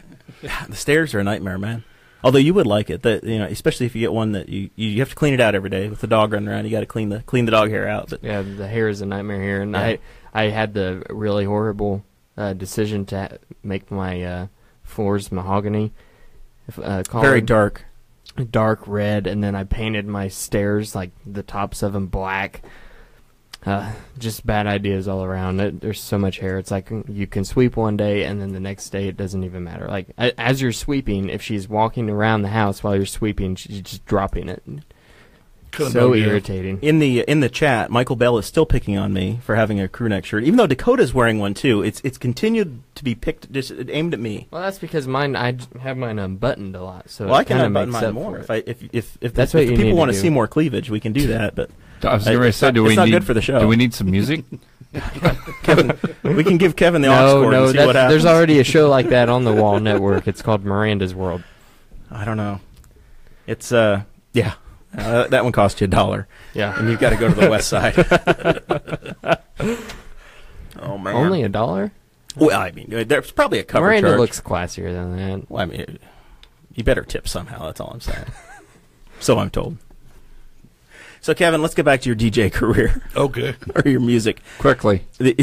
stairs are a nightmare, man. Although you would like it, especially if you get one that you have to clean it out every day with the dog running around. You got to clean the dog hair out. But yeah, the hair is a nightmare here, and I had the really horrible decision to make my floors mahogany, very dark red, and then I painted my stairs, like the tops of them, black. Just bad ideas all around. There's so much hair. It's like you can sweep one day, and then the next day it doesn't even matter. Like as you're sweeping, if she's walking around the house while you're sweeping, she's just dropping it. So irritating. In the chat, Michael Bell is still picking on me for having a crew neck shirt, even though Dakota's wearing one too. It's continued to be just aimed at me. Well, that's because I have mine unbuttoned a lot. So I can unbutton mine more. If that's what people want to do. See more cleavage, we can do that. But I was going to say, it's not good for the show. Do we need some music? Kevin, we can give Kevin the aux cord and see what happens. There's already a show like that on the WHOL network. It's called Miranda's World. I don't know. It's yeah. That one cost you $1. Yeah, and you've got to go to the west side. Oh man, only $1? Well, I mean, there's probably a cover Miranda charge. looks classier than that. Well, I mean, you better tip somehow. That's all I'm saying. So I'm told. So Kevin, let's get back to your DJ career. Okay. Or your music Quickly. Please.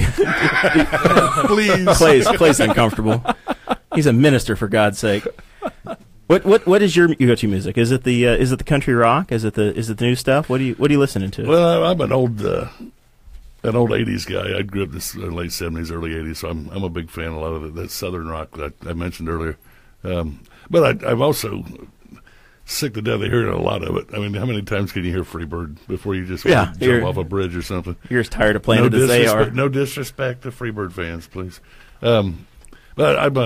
Clay's uncomfortable. He's a minister, for God's sake. What is your go-to music? Is it the country rock? Is it the new stuff? What are you listening to? Well, I'm an old '80s guy. I grew up in the late '70s, early '80s, so I'm a big fan of a lot of that southern rock that I mentioned earlier. But I'm also sick to death of hearing a lot of it. I mean, how many times can you hear Freebird before you just want to jump off a bridge or something? You're as tired of playing it as they are. No disrespect to Freebird fans, please. But I'm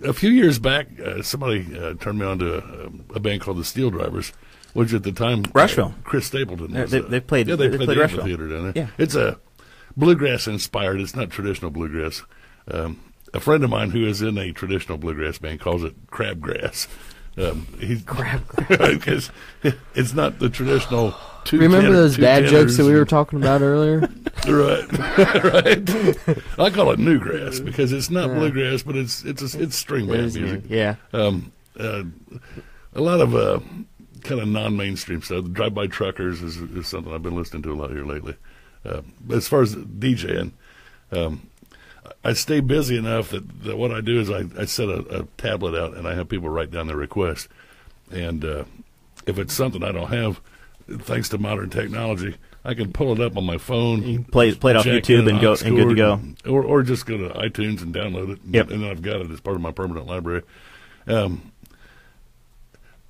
a few years back, somebody turned me on to a band called the Steel Drivers, which at the time Rushville. Chris Stapleton was. They played. Yeah, they played the Rushville. amphitheater down there. Yeah. It's a bluegrass inspired. It's not traditional bluegrass. A friend of mine who is in a traditional bluegrass band calls it crabgrass. Crabgrass. Because it's not the traditional. Remember those dad jokes that we were talking about earlier? Right. I call it newgrass because it's not bluegrass, but it's string band music. Yeah. A lot of kind of non-mainstream stuff. The Drive-By Truckers is something I've been listening to a lot here lately. As far as DJing, I stay busy enough that what I do is I set a tablet out and I have people write down their request. And if it's something I don't have, thanks to modern technology, I can pull it up on my phone. You play it off jack YouTube in and good to go. Or just go to iTunes and download it. Yep. And then I've got it as part of my permanent library.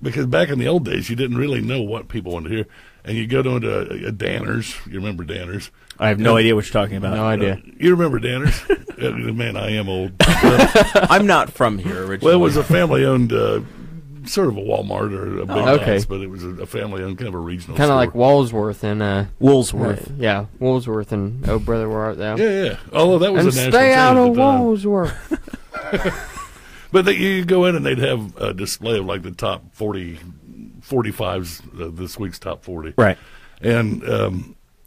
Because back in the old days, you didn't really know what people wanted to hear. And you go to a Danner's. You remember Danner's? I have no idea what you're talking about. No idea. You remember Danner's? Man, I am old. I'm not from here originally. Well, it was a family-owned, sort of a Walmart or a Big okay. Lots, but it was a family-owned, kind of a regional Kind of store. like Walsworth and Woolsworth. yeah, Woolsworth and Oh Brother Where Art Thou? Yeah. Although that was And a national stay chain out at of the time. Walsworth. But you go in and they'd have a display of like the top 45s, this week's top 40. Right. And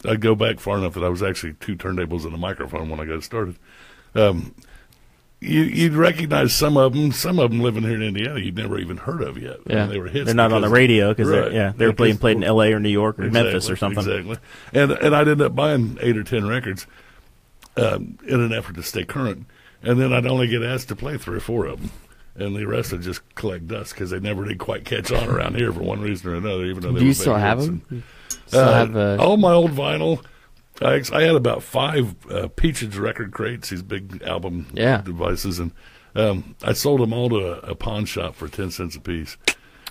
I'd go back far enough that I was actually 2 turntables and a microphone when I got started. You'd recognize some of them living here in Indiana you'd never even heard of yet. I Yeah. mean, they were hits. They're not on the radio because Right. they were played in L.A. or New York or Exactly, Memphis or something. Exactly. And I'd end up buying 8 or 10 records in an effort to stay current. And then I'd only get asked to play 3 or 4 of them. And the rest would just collect dust because they never did quite catch on around here for one reason or another. Even though they Do you were still big have hits. them? Still have All my old vinyl. I had about 5 Peaches record crates, these big album devices, and I sold them all to a pawn shop for 10 cents a piece.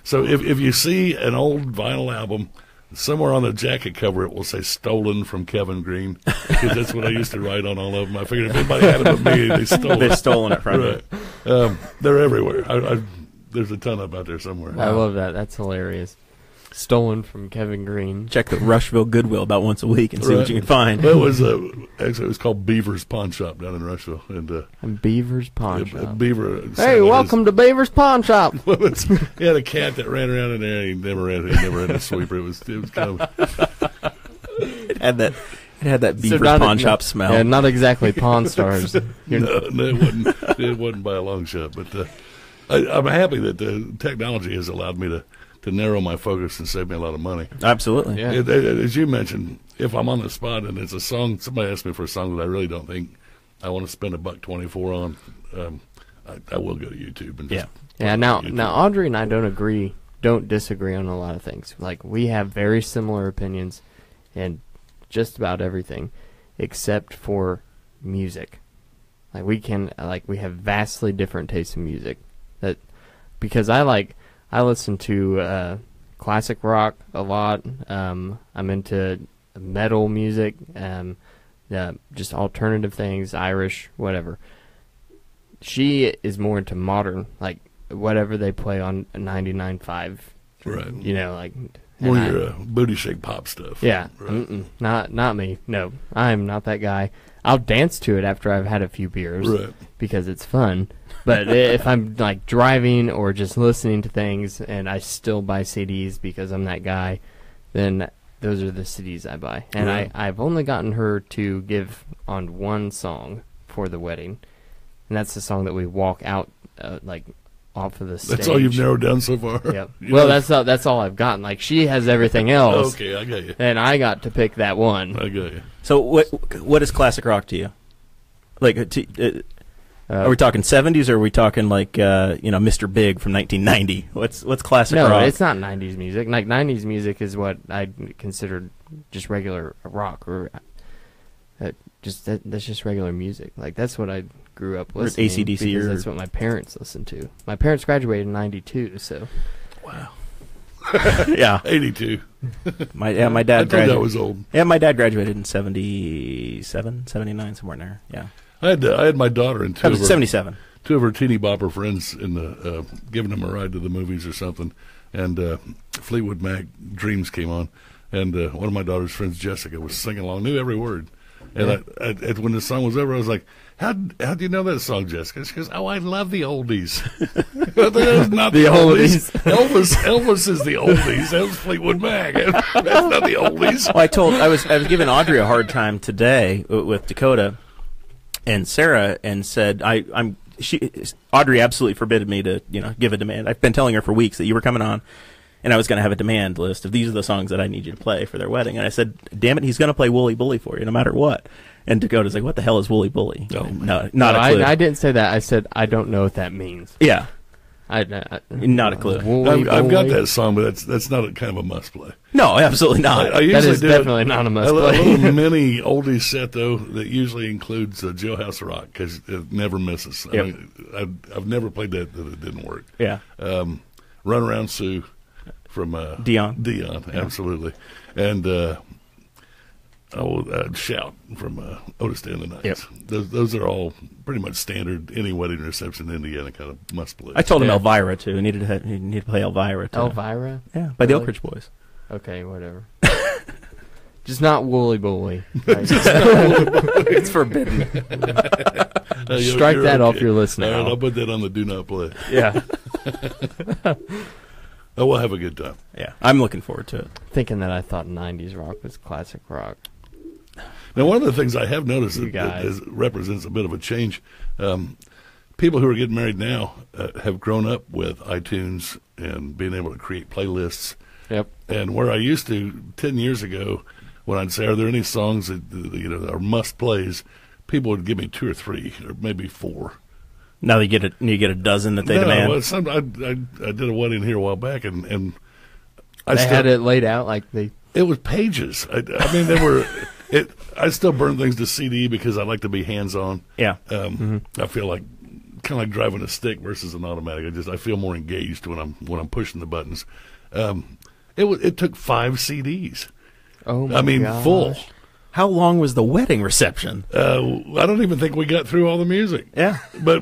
So if you see an old vinyl album, somewhere on the jacket cover it will say "Stolen from Kevin Green," because that's what I used to write on all of them. I figured if anybody had it but me, they stole They've it. stolen it from you. Right. They're everywhere. There's a ton of them out there somewhere. I love that. That's hilarious. Stolen from Kevin Green. Check the Rushville Goodwill about once a week and see what you can find. It was actually it was called Beaver's Pawn Shop down in Rushville, and Beaver's Pawn Shop. Beaver. Hey, welcome to Beaver's Pawn Shop. He had a cat that ran around in there. And he never had a sweeper. It was kind of. It had that Beaver's Pawn Shop smell. Yeah, not exactly Pawn Stars. No, it wasn't. It wasn't by a long shot. But I'm happy that the technology has allowed me to narrow my focus and save me a lot of money. Absolutely. Yeah. As you mentioned, if I'm on the spot and it's a song, somebody asks me for a song that I really don't think I want to spend $1.24 on, I will go to YouTube and just Yeah. Now Audrey and I don't disagree on a lot of things. Like, we have very similar opinions in just about everything, except for music. Like, we have vastly different tastes in music. Because I listen to classic rock a lot. I'm into metal music, just alternative things, Irish, whatever. She is more into modern, like whatever they play on 99.5. right. You know, like More your booty shake pop stuff. yeah, Right. not me. No, I'm not that guy. I'll dance to it after I've had a few beers Right. because it's fun. But if I'm like driving or just listening to things and I still buy CDs because I'm that guy, then those are the CDs I buy. And Right. I've only gotten her to give on one song for the wedding, and that's the song that we walk out like off of the stage. That's all you've narrowed down so far? Yep. You Well, know? that's all I've gotten. Like, she has everything else. Okay, I got you. And I got to pick that one. I got you. So what is classic rock to you? Like, are we talking 70s or are we talking like Mr. Big from 1990? What's classic rock? No, it's not 90s music. Like, 90s music is what I considered just regular rock, or that's just regular music. Like, that's what I grew up Or listening to. AC/DC because or- that's what my parents listened to. My parents graduated in 92, so Wow. Yeah. 82. My dad I think that graduated. was old. Yeah, my dad graduated in 77, 79, somewhere in there. Yeah. I had my daughter and two of her 77. teeny bopper friends in the giving them a ride to the movies or something, and Fleetwood Mac Dreams came on, and one of my daughter's friends, Jessica, was singing along, knew every word. And I when the song was over, I was like, "How do you know that song, Jessica?" She goes, "Oh, I love the oldies." That's not the oldies. Elvis is the oldies. That was Fleetwood Mac. That's not the oldies. Well, I was giving Audrey a hard time today with Dakota and Sarah, and said Audrey absolutely forbid me to give a demand. I've been telling her for weeks that you were coming on, and I was going to have a demand list of these are the songs that I need you to play for their wedding. And I said, damn it, he's going to play Wooly Bully for you no matter what. And Dakota's like, what the hell is Wooly Bully? Oh, no, not a clue. I didn't say that. I said, I don't know what that means. Yeah. Not a clue. I've got that song, but that's not a kind of a must play. No, absolutely not. I usually That is do definitely not a must a play. little mini oldies set though that usually includes Jailhouse Rock because it never misses. Yep. I mean, I've never played that it didn't work. Yeah. Run Around Sue from Dion, absolutely, and Shout from Otis Day and the Nights. Yep. Those are all pretty much standard any wedding reception in Indiana kind of must play. I told him Yeah. Elvira too. He needed to play Elvira too. Elvira? Yeah, by the Really? Oak Ridge Boys. Okay, whatever. Just not Wooly Bully. Like, It's forbidden. strike that off your list All right, now. I'll put that on the do not play. Yeah. Oh, we'll have a good time. Yeah. I'm looking forward to it. Thinking that I thought 90s rock was classic rock. Now, one of the things I have noticed You that guys. represents a bit of a change. People who are getting married now have grown up with iTunes and being able to create playlists. Yep. And where I used to 10 years ago, when I'd say, "Are there any songs that are must plays?" people would give me 2 or 3 or maybe 4. Now you get a dozen that they demand. Well, I did a wedding here a while back, and I They still, had it laid out like they. It was pages. I mean, they were. I still burn things to CD because I like to be hands on. Yeah. I feel like kind of like driving a stick versus an automatic. I feel more engaged when I'm pushing the buttons. It took 5 CDs. Oh my gosh. Full. How long was the wedding reception? I don't even think we got through all the music. Yeah. But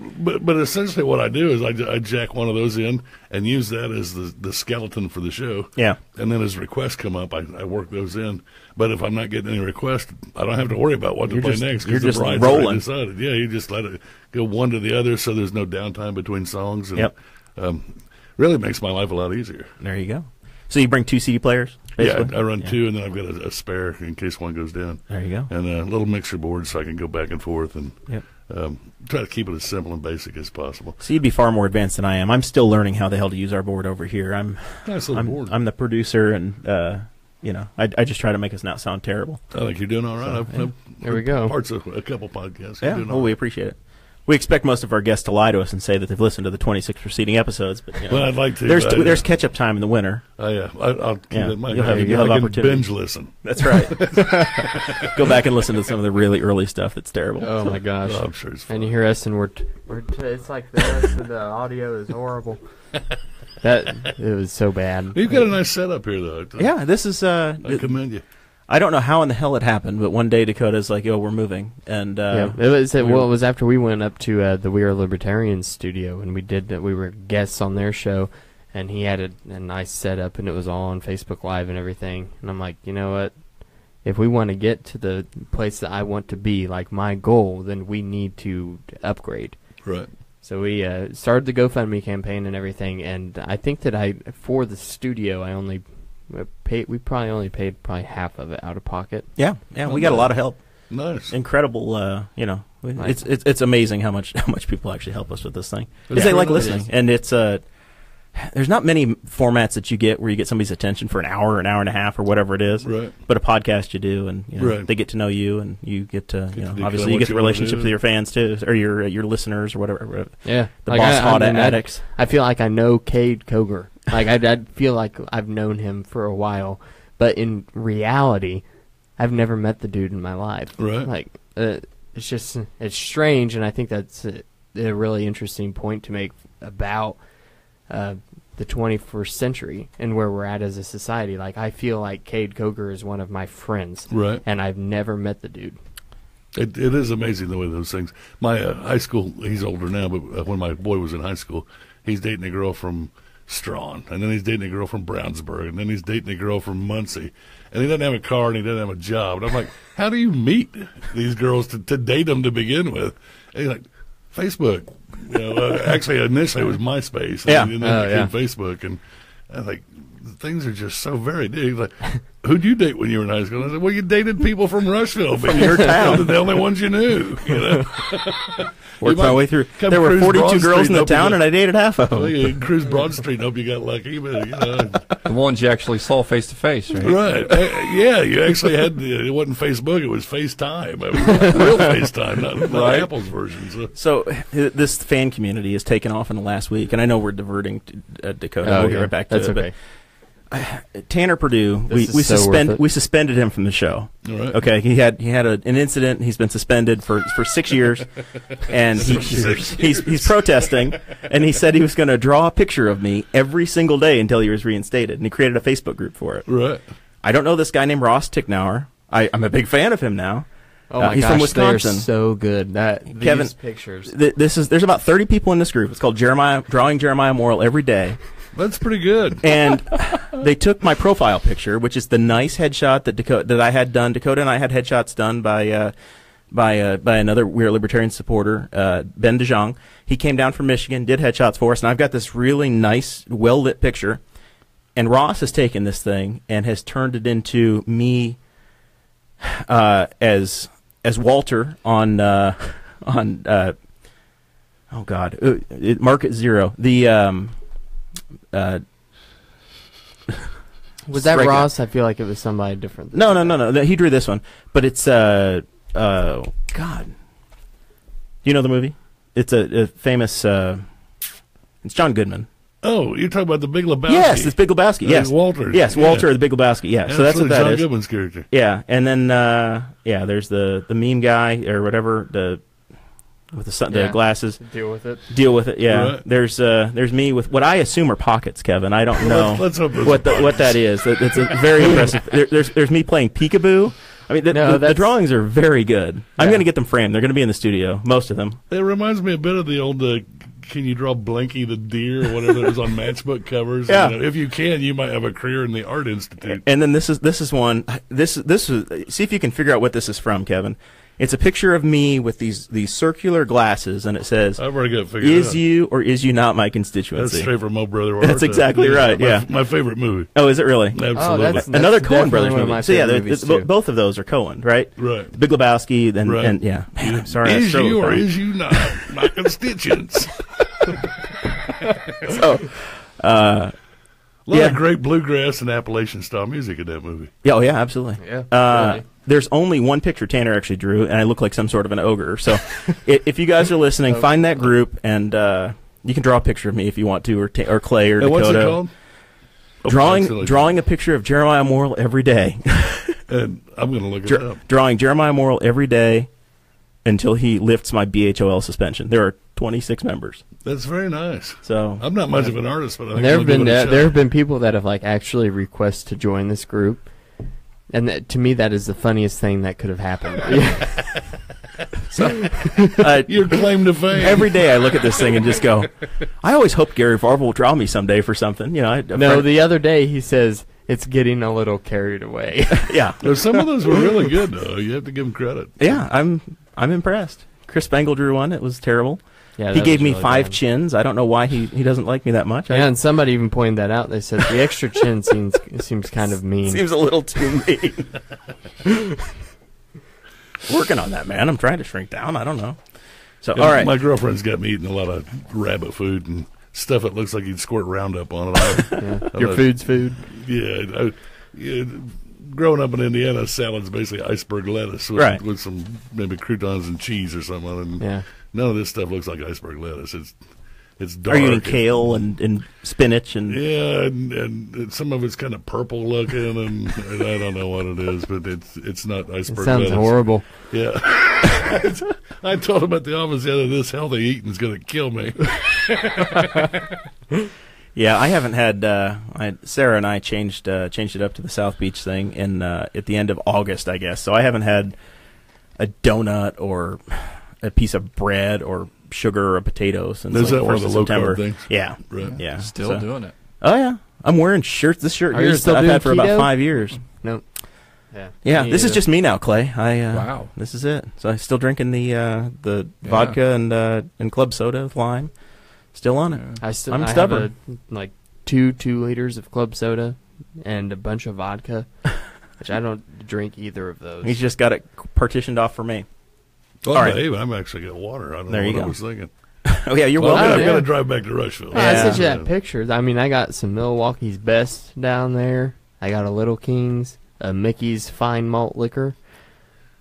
essentially what I do is I jack one of those in and use that as the skeleton for the show. Yeah. And then as requests come up, I work those in. But if I'm not getting any requests, I don't have to worry about what to play next you're because the just bride's already rolling. decided. Yeah, you just let it go one to the other so there's no downtime between songs. And, Yep. Really makes my life a lot easier. There you go. So you bring 2 CD players? Basically? Yeah, I run 2, and then I've got a spare in case one goes down. There you go. And a little mixer board so I can go back and forth and Yep. try to keep it as simple and basic as possible. So you'd be far more advanced than I am. I'm still learning how the hell to use our board over here. Nice little board. I'm the producer, and I just try to make us not sound terrible. I think you're doing all right. I've There we go. Parts of a couple podcasts. You're Yeah. doing Well, all we right. appreciate it. We expect most of our guests to lie to us and say that they've listened to the 26 preceding episodes, but Well, I'd like to. there's catch-up time in the winter. I'll keep Yeah, that in mind. you'll have- I you'll have can opportunity. binge listen. That's right. Go back and listen to some of the really early stuff. That's terrible. Oh my gosh. Oh, I'm sure it's fun. And you hear us, and it's like the rest of the audio is horrible. It was so bad. You've got a nice setup here, though. Yeah, this is. I commend you. I don't know how in the hell it happened, but one day Dakota's like, "Yo, we're moving," and Yeah, it was after we went up to the We Are Libertarians studio, and we were guests on their show, and he had a nice setup, and it was all on Facebook Live and everything. And I'm like, you know what? If we want to get to the place that I want to be, like my goal, then we need to upgrade. Right. So we started the GoFundMe campaign and everything, and I think that for the studio, we probably only paid half of it out of pocket. yeah, we got a lot of help. Nice. Incredible, it's amazing how much people actually help us with this thing because Yeah. they like It listening, is. and it's there's not many formats that you get where you get somebody's attention for an hour and a half, or whatever it is. Right. But a podcast you do, and Right. they get to know you, and you get to, to do obviously kinda you what get the you wanna relationships do. with your fans too, or your listeners, or whatever. Yeah, The Boss Hog I addicts. I feel like I know Cade Coger. Like I feel like I've known him for a while, but in reality, I've never met the dude in my life. Right. Like it's strange, and I think that's a really interesting point to make about the 21st century and where we're at as a society. Like I feel like Cade Coger is one of my friends, Right. and I've never met the dude. It is amazing the way those things. My high school, he's older now, but when my boy was in high school, he's dating a girl from Strawn, and then he's dating a girl from Brownsburg, and then he's dating a girl from Muncie, and he doesn't have a car and he doesn't have a job. And I'm like, how do you meet these girls to date them to begin with? And he's like, Facebook. Actually, initially it was MySpace, Yeah. and then it became Facebook, and I was like, things are just so varied. He's like, who'd you date when you were in high school? And I said, well, you dated people from Rushville. From your town. They're the only ones you knew. You know? Worked my way through. Come There were cruise 42 Broad girls Street in the and town, and I dated half of Well, them. you cruise Broad Street and hope you got lucky. But, you know, The ones you actually saw face to face, right? right. Yeah, you actually had, it wasn't Facebook, it was FaceTime. It was real FaceTime, not Right. Apple's version. So this fan community has taken off in the last week, and I know we're diverting to Dakota. We'll get right back to That's it. okay. But Tanner Perdew, we so worth it. we suspended him from the show. All right. Okay, he had an incident. He's been suspended for 6 years, and he's protesting. And he said he was going to draw a picture of me every single day until he was reinstated. And he created a Facebook group for it. Right. I don't know this guy named Ross Ticknauer. I'm a big fan of him now. Oh my he's gosh, from Wisconsin. They're so good. Kevin, These pictures. There's about 30 people in this group. It's called Drawing Jeremiah Morrell Every Day. That's pretty good. And they took my profile picture, which is the nice headshot that I had done. Dakota and I had headshots done by another Are Libertarian supporter, Ben DeJong. He came down from Michigan, did headshots for us, and I've got this really nice, well-lit picture. And Ross has taken this thing and has turned it into me as Walter on oh God, Market Zero. Was that Strike Ross? I feel like it was somebody different. No. He drew this one, but it's God. Do you know the movie? It's a famous. It's John Goodman. Oh, you're talking about the Big Lebowski. Yes, it's Big Lebowski. Yes, Walter. Yes, Walter of the Big Lebowski. Yeah, so that's what that John is. Goodman's character. Yeah, and then there's the meme guy or whatever with the glasses. Deal with it. Deal with it. Yeah. Right. There's me with what I assume are pockets, Kevin. I don't know Let's hope those what are what that is. It's a very impressive. There's me playing peekaboo. I mean, the drawings are very good. I'm going to get them framed. They're going to be in the studio, most of them. It reminds me a bit of the old Can You Draw Blanky the Deer or whatever that was on matchbook covers. Yeah. You know, if you can, you might have a career in the Art Institute. And then this is one. This is. See if you can figure out what this is from, Kevin. It's a picture of me with these circular glasses, and it says, I've already got it figured out. "Is you or is you not my constituency?" That's straight from Mo Brother. That's exactly right. Yeah, my favorite movie. Oh, is it really? Absolutely. that's Another Coen Brothers one of movie. my So yeah, favorite movies, too. both of those are Coen, right? Right. Big Lebowski, then Right. and yeah. Man, I'm sorry, I Is struggled you with or that. is you not my constituents? So, A lot Yeah. of great bluegrass and Appalachian style music in that movie. yeah, oh yeah, absolutely. Yeah. Really. There's only one picture Tanner actually drew, and I look like some sort of an ogre. So, if you guys are listening, find that group, and you can draw a picture of me if you want to, or Clay or And Dakota. what's it called? Drawing a picture of Jeremiah Morrell every day. And I'm going to look it up. Drawing Jeremiah Morrell every day until he lifts my BHOL suspension. There are 26 members. That's very nice. So I'm not much of an artist, but I think There I'll have give been it a shot. there have been people that have like actually requested to join this group, and to me that is the funniest thing that could have happened. Your claim to fame. every day I look at this thing and just go, I always hope Gary Varvel will draw me someday for something. You know, No, the other day he says it's getting a little carried away. yeah, Now, some of those were really good, though. You have to give him credit. yeah. I'm impressed. Chris Spangle drew one. It was terrible. Yeah, He that gave was me really 5 bad. chins. I don't know why he doesn't like me that much. Yeah, and somebody even pointed that out. They said the extra chin seems kind of mean. Seems a little too mean. Working on that, man. I'm trying to shrink down. I don't know. So, Yeah, all right. My girlfriend's got me eating a lot of rabbit food and stuff that looks like you'd squirt Roundup on it. Yeah. Your food's food. Yeah, growing up in Indiana, salad's basically iceberg lettuce with, Right. with some maybe croutons and cheese or something. And Yeah. none of this stuff looks like iceberg lettuce. It's dark. Are you eating kale and spinach and Yeah, and some of it's kind of purple looking, and I don't know what it is, but it's not It iceberg sounds lettuce. horrible. Yeah. I told him at the office the other day, this healthy eating's going to kill me. Yeah, I haven't had. Sarah and I changed it up to the South Beach thing at the end of August, I guess. So I haven't had a donut or a piece of bread or sugar or a potato since Is like that one 1st of of the low-carb September. things? Yeah, Right. yeah. Still So- doing it. Oh yeah, I'm wearing shirts. This shirt Are you here still I've doing had for about keto? 5 years. No. Yeah. Yeah, Me this is either. just me now, Clay. Wow. This is it. So I'm still drinking the vodka and club soda with lime. Still on it. I still I'm I stubborn. have like 2 liters of club soda and a bunch of vodka, which I don't drink either of those. He's just got it partitioned off for me. Well, All right. Dave, I'm actually getting water. I don't There know you what I go. was thinking. Oh, yeah, you're Well, welcome. I've got to drive back to Rushville. I sent you Yeah. that picture. I mean, I got some Milwaukee's Best down there. I got a Little King's, a Mickey's Fine Malt Liquor.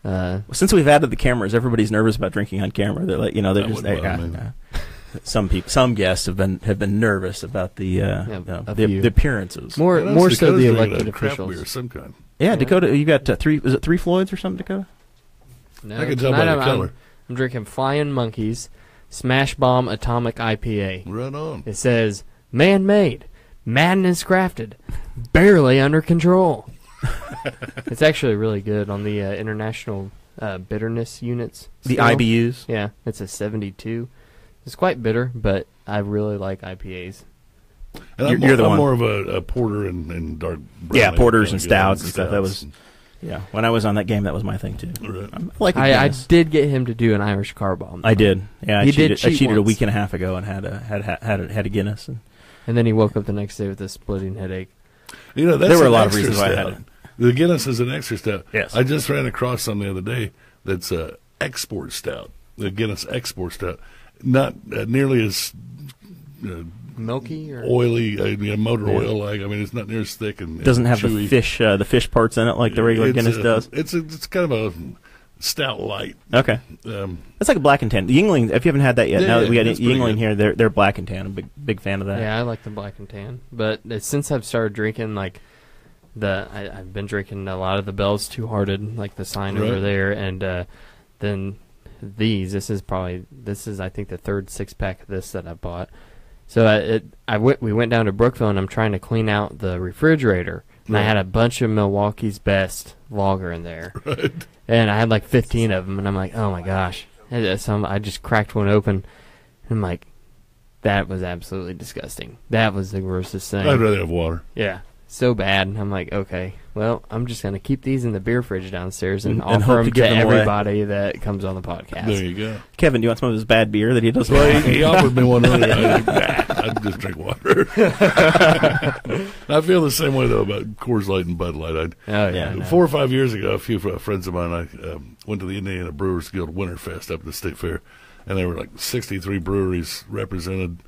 Since we've added the cameras, everybody's nervous about drinking on camera. They're like, they're That just wouldn't bother me. some guests have been nervous about the few. the appearances. More Dakota's so the drinking elected a craft officials. beer of some kind. Yeah, Dakota, you got was it 3 Floyds or something, Dakota? No, I can tell by tonight the color. I'm drinking Flying Monkeys Smash Bomb Atomic IPA. Right on. It says, man-made, madness crafted, barely under control. It's actually really good on the international bitterness units. The scale. IBUs. Yeah, it's a 72. It's quite bitter, but I really like IPAs. And You're the I'm one. more of a porter and dark brown. Yeah, ale porters kinda and guy, stouts and stuff. That was when I was on that game. That was my thing too. Right. I did get him to do an Irish car bomb. I did. Yeah, He I cheated. did cheat I cheated a once. week and a half ago and had a Guinness. And then he woke up the next day with a splitting headache. That's There were a an lot of extra reasons why I stout. had it. The Guinness is an extra stout. Yes. I just ran across some the other day that's a export stout. The Guinness export stout, not nearly as Milky or oily, motor oil like. I mean, it's not near as thick and Doesn't have chewy. the fish parts in it like the regular Guinness does. It's kind of a stout light. Okay, it's like a black and tan. The Yingling, if you haven't had that yet, Yeah, now that we got that's pretty Yingling good. here, they're black and tan. I'm a big fan of that. Yeah, I like the black and tan. But since I've started drinking, like, I've been drinking a lot of the Bell's Two Hearted, like the sign Right. over there, and then these. This is I think the third 6-pack of this that I bought. So we went down to Brookville, and I'm trying to clean out the refrigerator, and I Right. had a bunch of Milwaukee's Best lager in there, Right. and I had like 15 of them, and I'm like, oh my gosh. And so I just cracked one open, and I'm like, that was absolutely disgusting. That was the grossest thing. I'd rather have water. Yeah, so bad. And I'm like, okay, well, I'm just going to keep these in the beer fridge downstairs and And offer hope them to to give them away. everybody that comes on the podcast. There you go. Kevin, do you want some of his bad beer that he doesn't Well, like? he offered me one earlier. I was like, nah, I'd just drink water. I feel the same way, though, about Coors Light and Bud Light. Oh, Yeah. yeah. I know. 4 or 5 years ago, a few friends of mine, I went to the Indiana Brewers Guild Winterfest up at the State Fair, and there were like 63 breweries represented,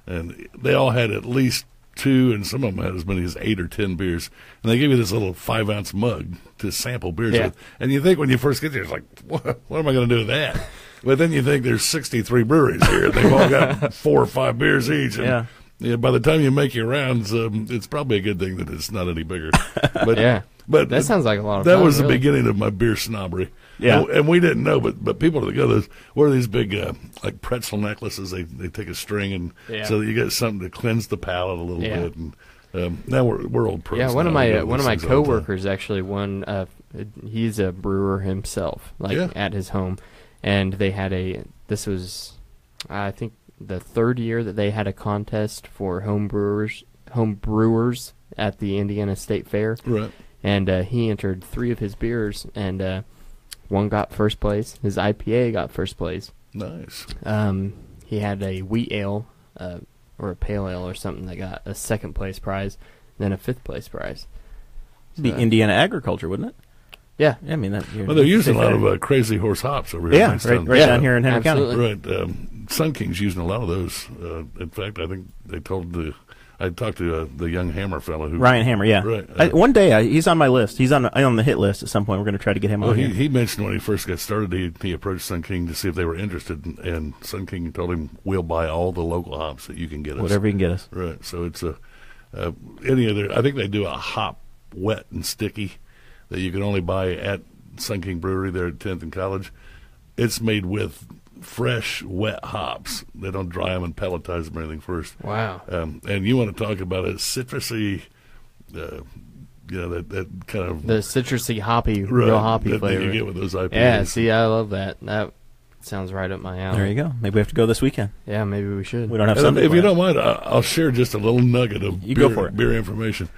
and they all had at least 2, and some of them had as many as 8 or 10 beers. And they give you this little 5-ounce mug to sample beers Yeah. with. And you think when you first get there, it's like, what am I going to do with that? But then you think there's 63 breweries here. They've all got 4 or 5 beers each. And Yeah. by the time you make your rounds, it's probably a good thing that it's not any bigger. But, Yeah. but That sounds like a lot of that fun. was the really. beginning of my beer snobbery. Yeah. And we didn't know, but people that go those wear these big like pretzel necklaces. They take a string and Yeah. so that you get something to cleanse the palate a little Yeah. bit. And now we're old pros. Yeah, one of now. We my do one of these my things all the time. coworkers actually won. He's a brewer himself, like Yeah. at his home, and they had this was, I think, the 3rd year that they had a contest for home brewers at the Indiana State Fair, Right. and he entered 3 of his beers, and one got first place. His IPA got first place. Nice. He had a wheat ale, or a pale ale or something that got a 2nd place prize, then a 5th place prize. It'd be Indiana agriculture, wouldn't it? Yeah. I mean, Well, they're using a lot of crazy horse hops over here. yeah, in right, Youngstown. down here in Henry absolutely. County. Right. Sun King's using a lot of those. In fact, I think they told I talked to the young Hammer fellow who Ryan Hammer, yeah. Right. One day, he's on my list. He's on the hit list at some point. We're going to try to get him Well, on here. he mentioned when he first got started, he approached Sun King to see if they were interested, and Sun King told him, "We'll buy all the local hops that you can get us." Whatever you can get us. Right. So it's any other. I think they do a hop wet and sticky that you can only buy at Sun King Brewery there at 10th and College. It's made with fresh, wet hops. They don't dry them and pelletize them or anything first. Wow. And you want to talk about a citrusy, that kind of The citrusy, hoppy, right, real hoppy that flavor. you get with those IPAs. Yeah, see, I love that. That sounds right up my alley. There you go. Maybe we have to go this weekend. Yeah, maybe we should. We don't have And Sunday. if you plans. don't mind, I'll share just a little nugget of You beer, go for it. beer information.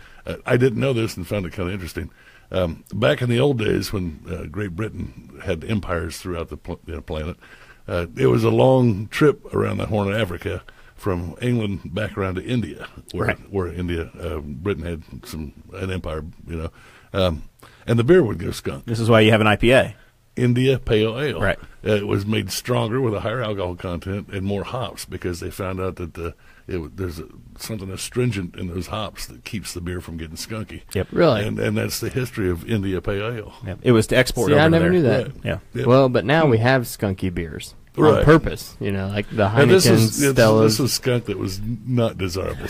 I didn't know this and found it kind of interesting. Back in the old days when Great Britain had empires throughout the planet, it was a long trip around the Horn of Africa from England back around to India, where India, Britain had an empire, And the beer would go skunk. This is why you have an IPA. India Pale Ale. Right. It was made stronger with a higher alcohol content and more hops because they found out that there's something astringent in those hops that keeps the beer from getting skunky. Yep. Really? And that's the history of India Pale Ale. Yep. It was to export See, over I never there. knew that. Right. Yeah. Yep. Well, but now we have skunky beers Right. on purpose. You know, like the And Heineken, this Stella's. is skunk that was not desirable.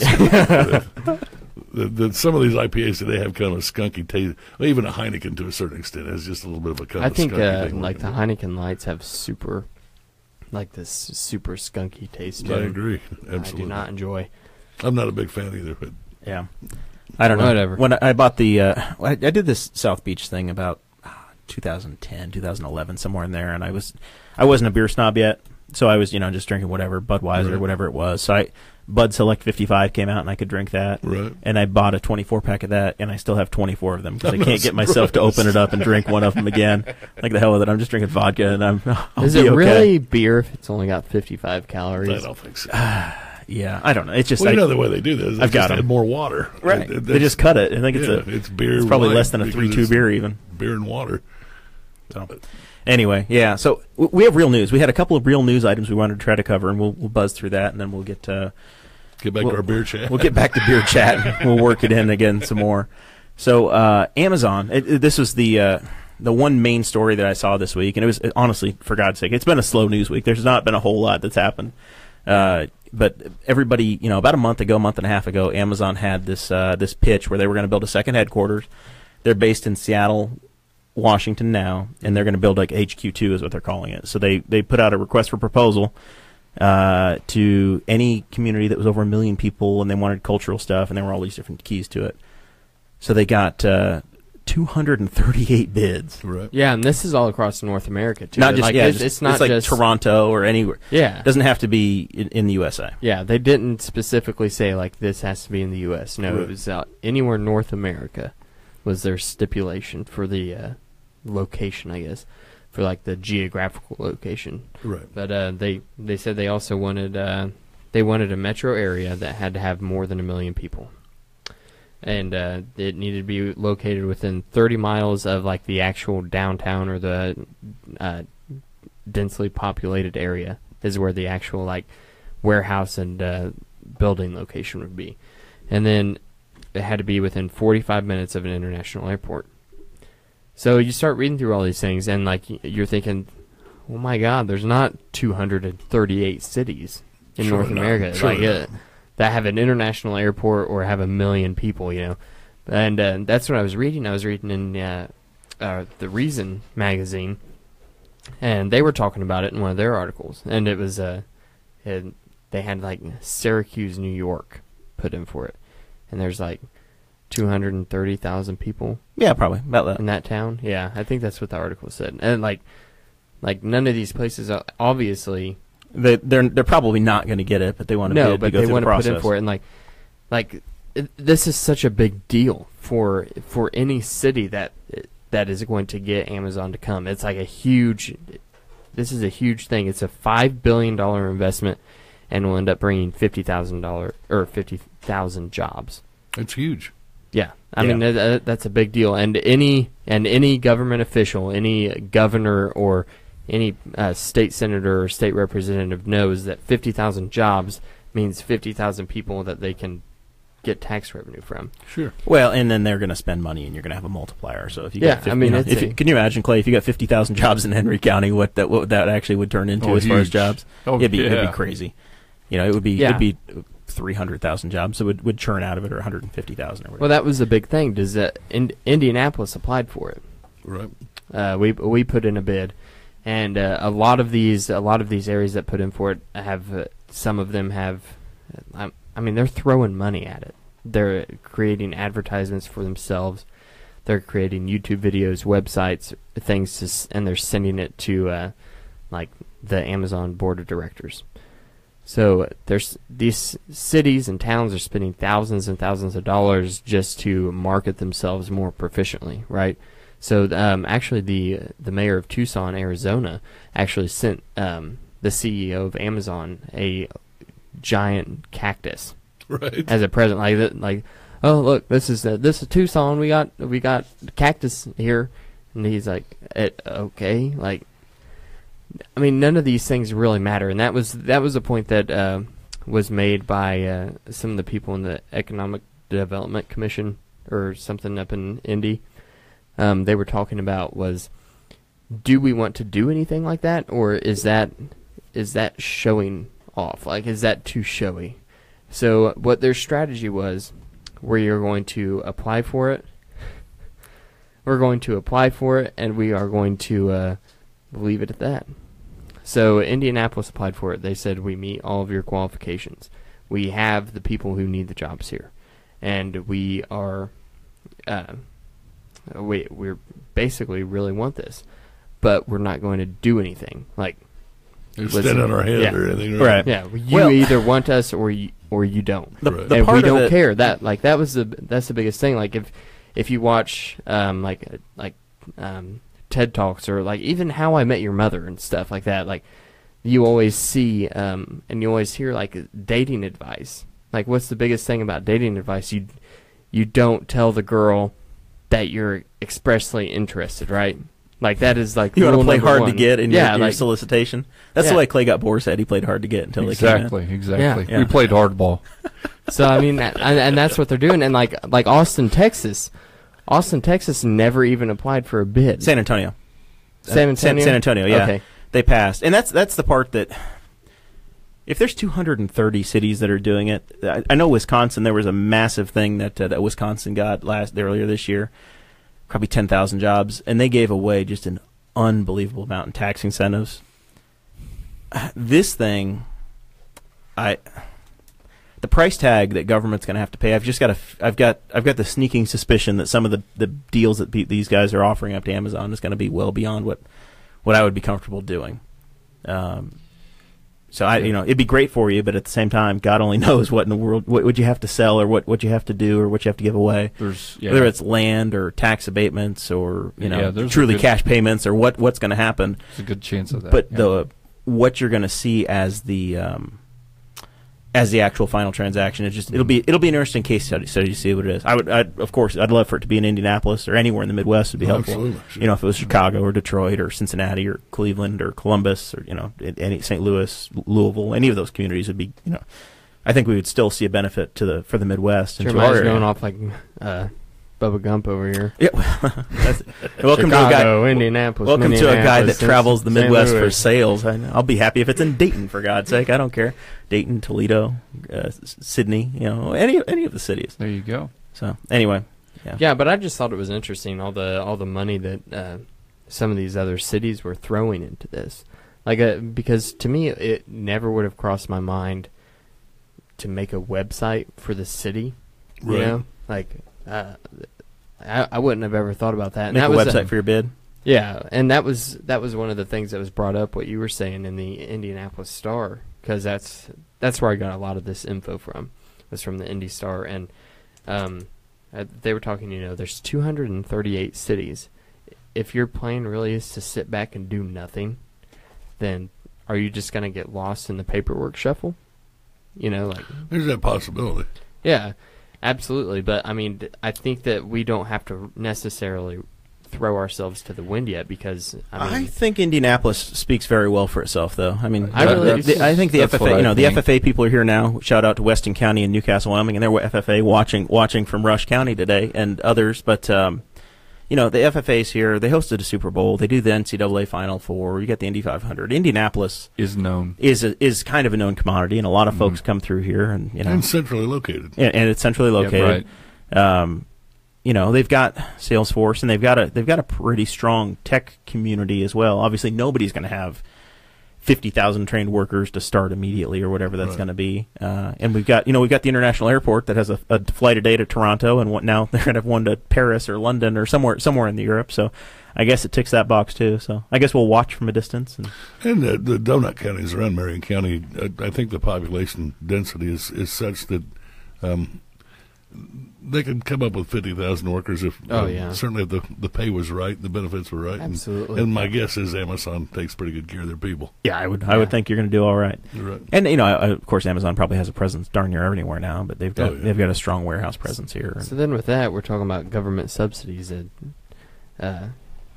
Some of these IPAs today have kind of a skunky taste. Well, even a Heineken to a certain extent has just a little bit of a kind I of think skunky thing. like the Heineken Lights have super skunky taste to I them. agree. Absolutely. I do not enjoy. I'm not a big fan either, but Yeah. I don't know. Whatever. When I bought the, I did this South Beach thing about 2010, 2011, somewhere in there, and I wasn't a beer snob yet, so I was, just drinking whatever, Budweiser, Right. whatever it was. So Bud Select 55 came out, and I could drink that. Right. And I bought a 24-pack of that, and I still have 24 of them because I can't get myself to open it up and drink one of them again. Like the hell with it. I'm just drinking vodka, and I'll Is be it okay. really beer if it's only got 55 calories? I don't think so. Yeah, I don't know. It's just Well, the way they do this. I've got add 'em. more water. right. They just cut it. I think it's beer. it's probably wine less than a because 3.2 it's beer even. Beer and water. So, anyway, yeah. So we have real news. We had a couple of real news items we wanted to try to cover, and we'll buzz through that, and then we'll get Get back to our beer chat. We'll get back to beer chat. And we'll work it in again some more. So Amazon. This was the one main story that I saw this week, and it was honestly, for God's sake, it's been a slow news week. There's not been a whole lot that's happened. But everybody, about a month and a half ago, Amazon had this pitch where they were going to build a second headquarters. They're based in Seattle, Washington now, and they're going to build like HQ2 is what they're calling it. So they put out a request for proposal to any community that was over 1 million people, and they wanted cultural stuff, and there were all these different keys to it. So they got 238 bids. Right. Yeah, and this is all across North America too. Not just like, it's not like just Toronto or anywhere. Yeah, It doesn't have to be in the USA. yeah. They didn't specifically say like this has to be in the U.S. No, Right. it was anywhere North America was their stipulation for the location, I guess, for like the geographical location. Right. But they said they also wanted a metro area that had to have more than 1 million people. And it needed to be located within 30 miles of like the actual downtown or the densely populated area is where the actual like warehouse and building location would be. And then it had to be within 45 minutes of an international airport. So you start reading through all these things and like you're thinking, oh my God, there's not 238 cities in Sure North not. America. Sure Like not. that have an international airport or have 1 million people, And that's what I was reading. I was reading in the Reason magazine, and they were talking about it in one of their articles. And it was they had like Syracuse, New York, put in for it, and there's like 230,000 people Yeah, probably about that. in that town. Yeah, I think that's what the article said. And like none of these places are obviously. They're probably not going to get it, but they want to No, bid but to go they through want the to process. put in for it, and this is such a big deal for any city that is going to get Amazon to come. It's like this is a huge thing. It's a $5 billion investment, and will end up bringing $50,000 jobs. It's huge. Yeah, I mean that's a big deal, and any government official, any governor or any state senator or state representative knows that 50,000 jobs means 50,000 people that they can get tax revenue from. Sure. Well, and then they're going to spend money, and you're going to have a multiplier. So if you Yeah, got 50, I mean, it's can you imagine, Clay, if you got 50,000 jobs in Henry County, what that actually would turn into as far as huge. jobs? Oh, it'd be yeah. crazy. It would be 300,000 jobs that would churn out of it, or 150,000 or whatever. Well, that was the big thing. Does Indianapolis applied for it? Right. We put in a bid, and a lot of these areas that put in for it have some of them have. I mean, they're throwing money at it. They're creating advertisements for themselves. They're creating YouTube videos, websites, things, and they're sending it to like the Amazon board of directors. So there's these cities and towns are spending thousands and thousands of dollars just to market themselves more proficiently, right? So actually, the mayor of Tucson, Arizona, actually sent the CEO of Amazon a giant cactus Right. as a present. oh look, this is Tucson. We got cactus here, and he's like, okay, like, I mean, none of these things really matter, and that was a point that was made by some of the people in the Economic Development Commission or something up in Indy. They were talking about was, do we want to do anything like that, or is that showing off? Like, is that too showy? So what their strategy was, where you're going to apply for it, we're going to apply for it, and we are going to leave it at that. So Indianapolis applied for it. They said, we meet all of your qualifications. We have the people who need the jobs here, and we are we're basically really want this, but we're not going to do anything. Like, stand on our head or anything, right? Yeah, you either want us or you don't. The and part we don't of care. That's the biggest thing. Like, if you watch TED Talks, or like even How I Met Your Mother and stuff like that, like, you always see and you always hear like dating advice. Like, what's the biggest thing about dating advice? You don't tell the girl that you're expressly interested, right? Like, that is like you want to play hard one. to get in your your solicitation. That's the way Clay got Boar's Head. He played hard to get until they came in. Exactly. Yeah. We played hardball. So I mean, and that's what they're doing. And like Austin, Texas never even applied for a bid. San Antonio. San Antonio, yeah. Okay. They passed. And that's the part that, if there's 230 cities that are doing it, I know Wisconsin, there was a massive thing that Wisconsin got earlier this year, probably 10,000 jobs, and they gave away just an unbelievable amount in tax incentives. This thing, the price tag that government's going to have to pay, I've got the sneaking suspicion that some of the deals that these guys are offering up to Amazon is going to be well beyond what I would be comfortable doing. So it'd be great for you, but at the same time, God only knows what in the world, what would you have to sell, or what you have to do, or what you have to give away. Whether it's land or tax abatements, or truly cash payments, or what's going to happen. There's a good chance of that. But what you're going to see as the actual final transaction, it'll be an interesting case study. So you see what it is. I'd love for it to be in Indianapolis or anywhere in the Midwest would be helpful. Absolutely, sure. If it was Chicago or Detroit or Cincinnati or Cleveland or Columbus or any St. Louis, Louisville, any of those communities would be. I think we would still see a benefit for the Midwest. And Jeremiah's going off like Bubba Gump over here. Yeah, welcome Chicago, Indianapolis. Welcome to a guy that Minneapolis, travels the Midwest St. for Louis. sales. I'll be happy if it's in Dayton, for God's sake. I don't care. Dayton, Toledo, Sydney, any of the cities. There you go. So anyway, yeah, but I just thought it was interesting, all the money that some of these other cities were throwing into this. Like, because to me, it never would have crossed my mind to make a website for the city. Right. I wouldn't have ever thought about that. Make and a that was website for your bid. Yeah, and that was one of the things that was brought up, what you were saying in the Indianapolis Star, because that's where I got a lot of this info from, was from the Indy Star, and they were talking, there's 238 cities. If your plan really is to sit back and do nothing, then are you just going to get lost in the paperwork shuffle? There's that possibility. Yeah, absolutely. But I mean, I think that we don't have to necessarily throw ourselves to the wind yet, because I think Indianapolis speaks very well for itself, though. I mean, I think the FFA, the FFA people are here now. Shout out to Weston County and Newcastle, Wyoming, and their FFA watching from Rush County today, and others. But the FFA's here. They hosted a Super Bowl. They do the NCAA Final Four. You get the Indy 500. Indianapolis is known is kind of a known commodity, and a lot of folks come through here, and centrally located. And it's centrally located. Yeah, right. They've got Salesforce, and they've got a pretty strong tech community as well. Obviously, nobody's going to have 50,000 trained workers to start immediately, or whatever that's going to be. And we've got the international airport that has a flight a day to Toronto, and now they're going to have one to Paris or London or somewhere in Europe. So I guess it ticks that box too. So I guess we'll watch from a distance. And the donut counties around Marion County, I think the population density is such that they could come up with 50,000 workers if certainly if the pay was right, the benefits were right. Absolutely. And my guess is Amazon takes pretty good care of their people. Yeah, I would think you're going to do all right. Right. And of course, Amazon probably has a presence darn near everywhere now, but they've got a strong warehouse presence here. So then, with that, we're talking about government subsidies at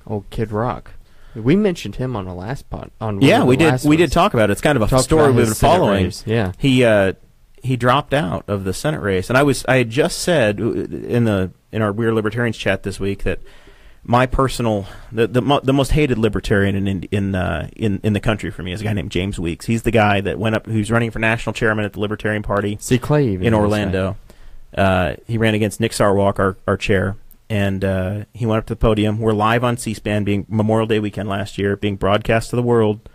old Kid Rock. We mentioned him on the last pod. We did talk about it. It's kind of a story we've been following. Yeah, he dropped out of the Senate race, and I had just said in our We're Libertarians chat this week that my personal the most hated libertarian in the country for me is a guy named James Weeks. He's the guy that went up, who's running for national chairman at the Libertarian Party in Orlando. He ran against Nick Sarwark, our chair, and he went up to the podium. We're live on C-SPAN, being Memorial Day weekend last year, being broadcast to the world.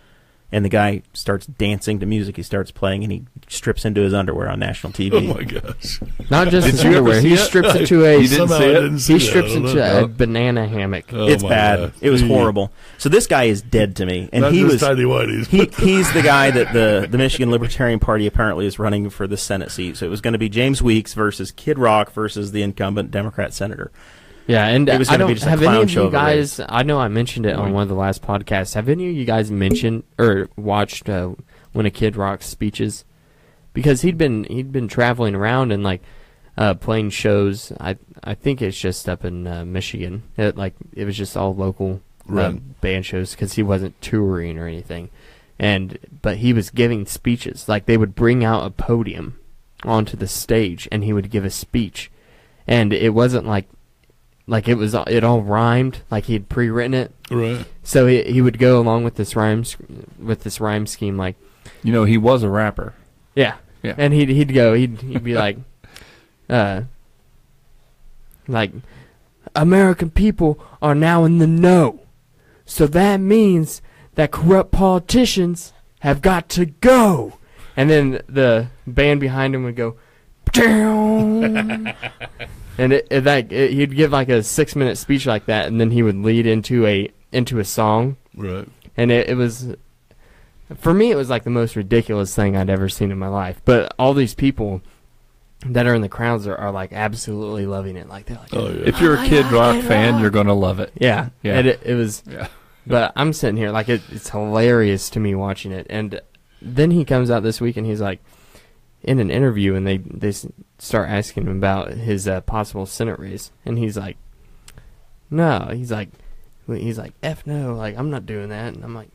And the guy starts dancing to music he starts playing, and he strips into his underwear on national TV. Oh my gosh! Not just his underwear. He strips into a banana hammock. Oh, it's bad. God. It was horrible. So this guy is dead to me, and he's the guy that the Michigan Libertarian Party apparently is running for the Senate seat. So it was going to be James Weeks versus Kid Rock versus the incumbent Democrat senator. Yeah, and it was I don't be just have a clown any of show you guys. I know I mentioned it on one of the last podcasts. Have any of you guys mentioned or watched one of Kid Rock's speeches? Because he'd been traveling around and playing shows. I think it's just up in Michigan. It was just all local band shows because he wasn't touring or anything. But he was giving speeches. Like they would bring out a podium onto the stage and he would give a speech, and it wasn't like it all rhymed, like he'd pre-written it. Right. So he would go along with this rhyme scheme, like, he was a rapper. Yeah. And he'd be like, American people are now in the know, so that means that corrupt politicians have got to go. And then the band behind him would go, down. And he'd give like a 6-minute speech like that, and then he would lead into a song. Right. And it was, for me, it was like the most ridiculous thing I'd ever seen in my life. But all these people that are in the crowds are like absolutely loving it. Like they're like, if you're a Kid Rock fan, you're gonna love it. Yeah. And it was. Yeah. But I'm sitting here like it's hilarious to me watching it. And then he comes out this week and he's like, in an interview, and they start asking him about his possible Senate race, and he's like, no, he's like, F no, like, I'm not doing that. And I'm like,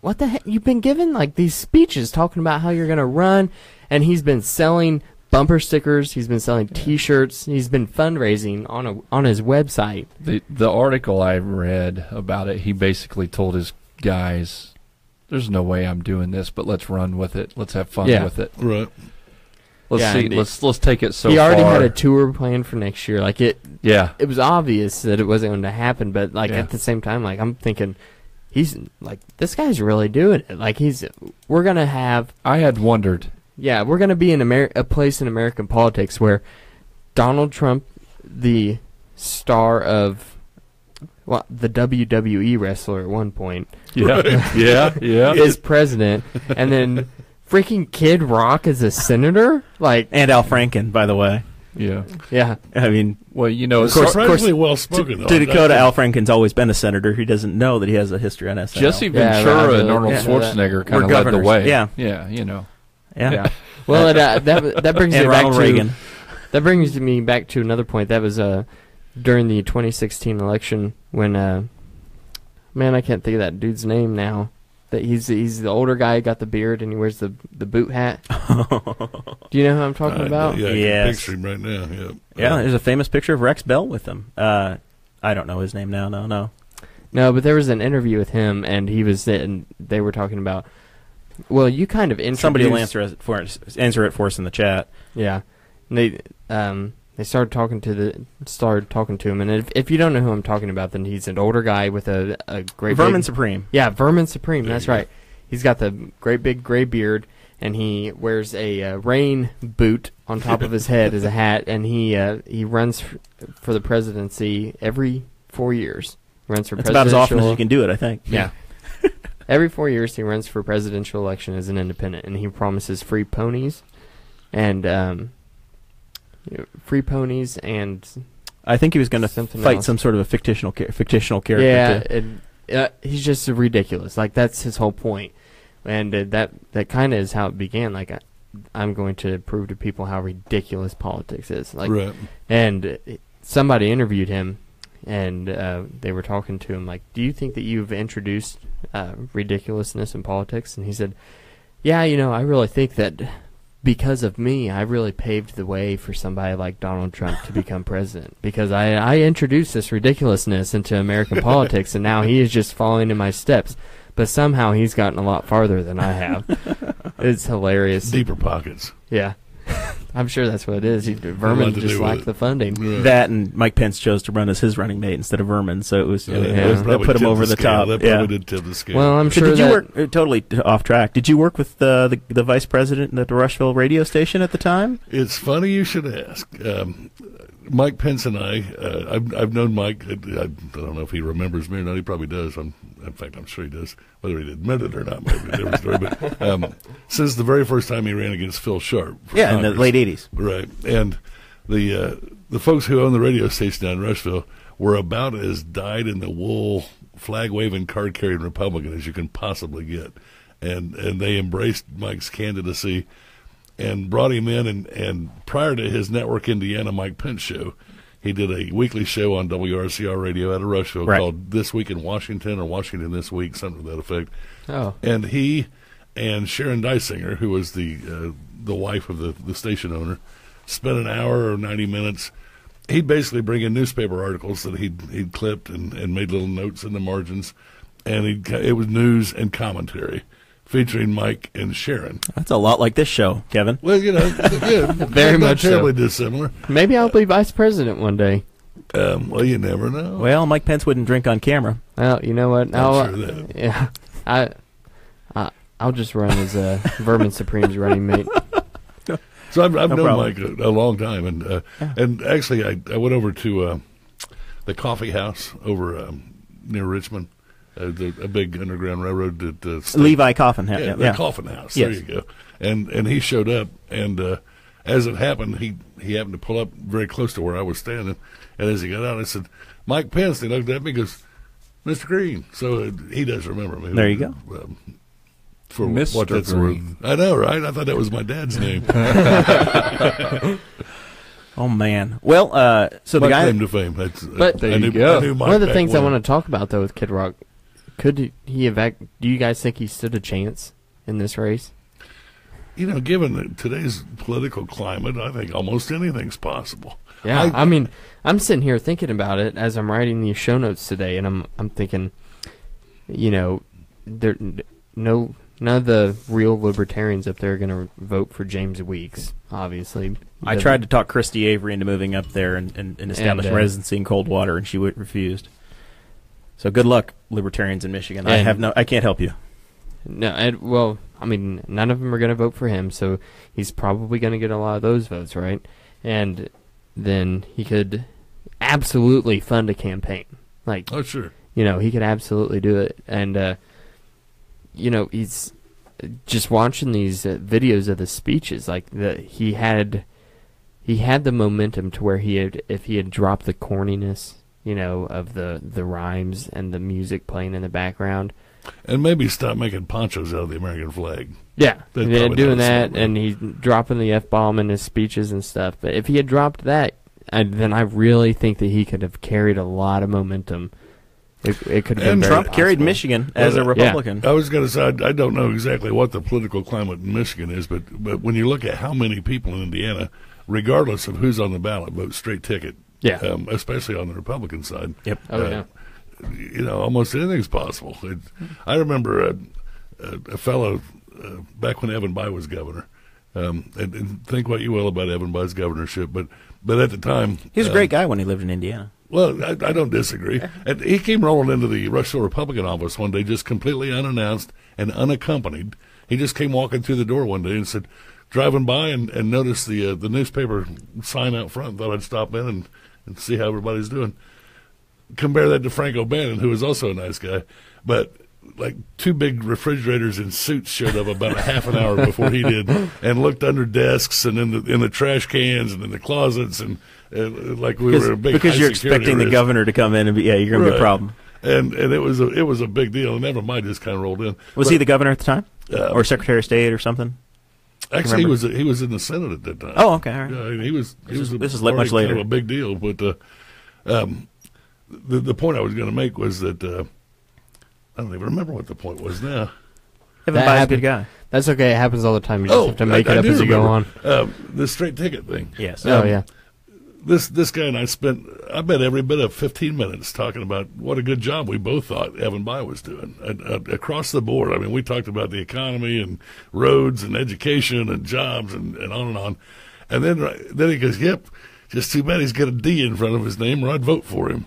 what the heck? You've been given like these speeches talking about how you're gonna run, and he's been selling bumper stickers, he's been selling T-shirts, he's been fundraising on his website. The article I read about it, he basically told his guys, there's no way I'm doing this, but let's run with it. Let's have fun with it. Right. Let's see. Let's take it so far. He already had a tour planned for next year. Like it was obvious that it wasn't going to happen, but at the same time, like I'm thinking, he's like, this guy's really doing it. Like we're going to have. I had wondered. Yeah, we're going to be in a place in American politics where Donald Trump, the star of. Well, the WWE wrestler at one point. Yeah. Is president, and then freaking Kid Rock is a senator, and Al Franken, by the way. Yeah. I mean, well, of course, well spoken. To Dakota, Al Franken's always been a senator. He doesn't know that he has a history on SNL. Jesse Ventura and Arnold Schwarzenegger kind of led the way. Yeah. Yeah. Well, that brings me back to Reagan. That brings me back to another point. That was during the 2016 election when I can't think of that dude's name now. That he's the older guy, got the beard, and he wears the boot hat. Do you know who I'm talking about? Yeah, I can picture him right now. Yeah, there's a famous picture of Rex Bell with him. I don't know his name now. No, but there was an interview with him, and and they were talking about. Well, you kind of introduced. Somebody will answer it for us in the chat. Yeah, and they started talking to him, and if you don't know who I'm talking about, then he's an older guy with a great Vermin Supreme. Yeah, Vermin Supreme. That's right. He's got the great big gray beard, and he wears a rain boot on top of his head as a hat, and he runs for the presidency every 4 years. Runs for That's about as often as you can do it, I think. Yeah. Every 4 years, he runs for presidential election as an independent, and he promises free ponies, and Free Ponies and I think he was going to something fight else. some sort of a fictional character. Yeah, too. and he's just ridiculous. Like, that's his whole point. And that kind of is how it began. Like, I'm going to prove to people how ridiculous politics is. Like, Right. And somebody interviewed him, and they were talking to him like, "Do you think that you've introduced ridiculousness in politics?" And he said, "Yeah, I really think that because of me, I really paved the way for somebody like Donald Trump to become president. Because I introduced this ridiculousness into American politics, and now he is just following in my steps. But somehow he's gotten a lot farther than I have." It's hilarious. Deeper pockets. Yeah. I'm sure that's what it is. Vermin to just do lacked with the funding. Right. That and Mike Pence chose to run as his running mate instead of Vermin, so it was, That that probably put him tipped over the scale. top. That Yeah. probably did tip the scale. Well, I'm So sure did you that work totally off track? Did you work with the vice president at the Rushville radio station at the time? It's funny you should ask. Mike Pence and I've known Mike. I don't know if he remembers me or not. He probably does. In fact, I'm sure he does. Whether he'd admit it or not might be a different story. But since the very first time he ran against Phil Sharp. For Yeah, in the Congress. late 80s. Right. And the folks who own the radio station down in Rushville were about as dyed-in-the-wool, flag-waving, card-carrying Republican as you can possibly get. And they embraced Mike's candidacy and brought him in. And prior to his Network Indiana Mike Pence show, he did a weekly show on WRCR radio out of Rushville called This Week in Washington or Washington This Week, something to that effect. Oh. And he and Sharon Dysinger, who was the wife of the station owner, spent an hour or 90 minutes. He'd basically bring in newspaper articles that he'd clipped and made little notes in the margins, and it was news and commentary featuring Mike and Sharon. That's a lot like this show, Kevin. Well, yeah, Very not much so. terribly dissimilar. Maybe I'll be vice president one day. Well, you never know. Well, Mike Pence wouldn't drink on camera. Well, you know what? I'm sure of that. Yeah, I'll just run as Vermin Supreme's running mate. So I've known problem. Mike a long time, and actually I went over to the coffee house over near Richmond, a big underground railroad that Levi Coffin. yeah, the Coffin House. Yes. There you go. And he showed up, and as it happened, he happened to pull up very close to where I was standing, and as he got out, I said, "Mike Pence." He looked at me and goes, "Mr. Green." So he does remember me. There you go. For Mr. what that's Green. worth. I know, right? I thought that was my dad's name. Oh, man. Well, so the My guy... claim to fame. That's, But there I you knew, go. I knew Mike One of the back things I when. want to talk about, though, with Kid Rock, could he do you guys think he stood a chance in this race? Given today's political climate, I think almost anything's possible. Yeah, I mean, I'm sitting here thinking about it as I'm writing these show notes today, and I'm thinking, none of the real libertarians up there are going to vote for James Weeks, obviously. I tried to talk Christy Avery into moving up there and establishing residency in Coldwater, and she refused. So good luck, libertarians in Michigan. I can't help you. No, none of them are going to vote for him, so he's probably going to get a lot of those votes, right? And then he could absolutely fund a campaign. Like, Oh, sure. he could absolutely do it. And, he's just watching these videos of the speeches, like he had the momentum to where if he had dropped the corniness, of the rhymes and the music playing in the background. And maybe stop making ponchos out of the American flag. Yeah, They'd yeah, probably doing notice that, that, and he's dropping the F-bomb in his speeches and stuff. But if he had dropped that, then I really think that he could have carried a lot of momentum. It could have been And very Trump carried possible. Michigan as a Yeah. Republican. I was going to say, I don't know exactly what the political climate in Michigan is, but when you look at how many people in Indiana, regardless of who's on the ballot, vote straight ticket, Yeah. especially on the Republican side. Yep. Oh, yeah. Almost anything's possible. I remember a fellow back when Evan Bayh was governor, and think what you will about Evan Bayh's governorship, but at the time... He was a great guy when he lived in Indiana. Well, I don't disagree. And he came rolling into the Rushville Republican office one day just completely unannounced and unaccompanied. He just came walking through the door one day and said, driving by and noticed the newspaper sign out front, thought I'd stop in and see how everybody's doing. Compare that to Frank O'Bannon, who was also a nice guy. But like 2 big refrigerators in suits showed up about a half an hour before he did, and looked under desks and in the trash cans and in the closets, and like we were a big because high you're security expecting the risk. governor to come in and be you're going to be a problem. And it was a big deal, and never mind, just kind of rolled in. Was he the governor at the time, or Secretary of State or something? Actually, he was in the Senate at that time. Oh, okay, all right. Yeah, he was. This is already much later. kind of a big deal, but the point I was going to make was that I don't even remember what the point was now. Evan Bayh's a good guy. That's okay. It happens all the time. You just have to make it up do as you go on. remember. The straight ticket thing. Yes. Oh, yeah. This guy and I spent, I bet, every bit of 15 minutes talking about what a good job we both thought Evan Bayh was doing across the board. I mean, we talked about the economy and roads and education and jobs and on and on. And then he goes, "Yep, just too bad he's got a D in front of his name, or I'd vote for him."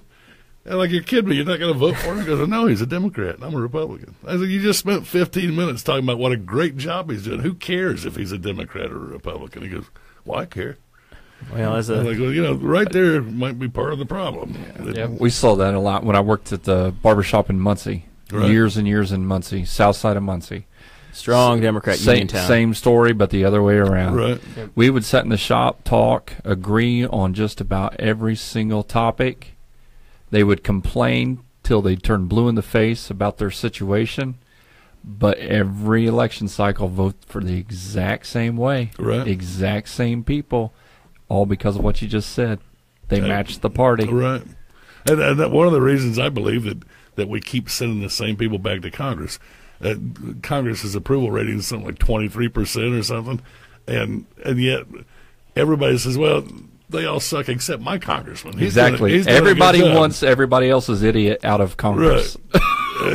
And like, "You're kidding me, you're not going to vote for him?" He goes, "No, he's a Democrat, and I'm a Republican." I said, "You just spent 15 minutes talking about what a great job he's doing. Who cares if he's a Democrat or a Republican?" He goes, "Well, I care." Well, as I'm like, right there might be part of the problem. Yeah, we saw that a lot when I worked at the barbershop in Muncie. Right. Years and years in Muncie, south side of Muncie. strong Democrat union town. Same story, but the other way around. Right. Yep. We would sit in the shop, talk, agree on just about every single topic. They would complain till they turned blue in the face about their situation. But every election cycle, vote for the exact same way. Right. Exact same people. All because of what you just said. They matched the party. Right. And that one of the reasons I believe that we keep sending the same people back to Congress. Congress's approval rating is something like 23% or something. And yet everybody says, well, they all suck except my congressman. Exactly. He's doing Everybody a good job. wants everybody else's idiot out of Congress. Right.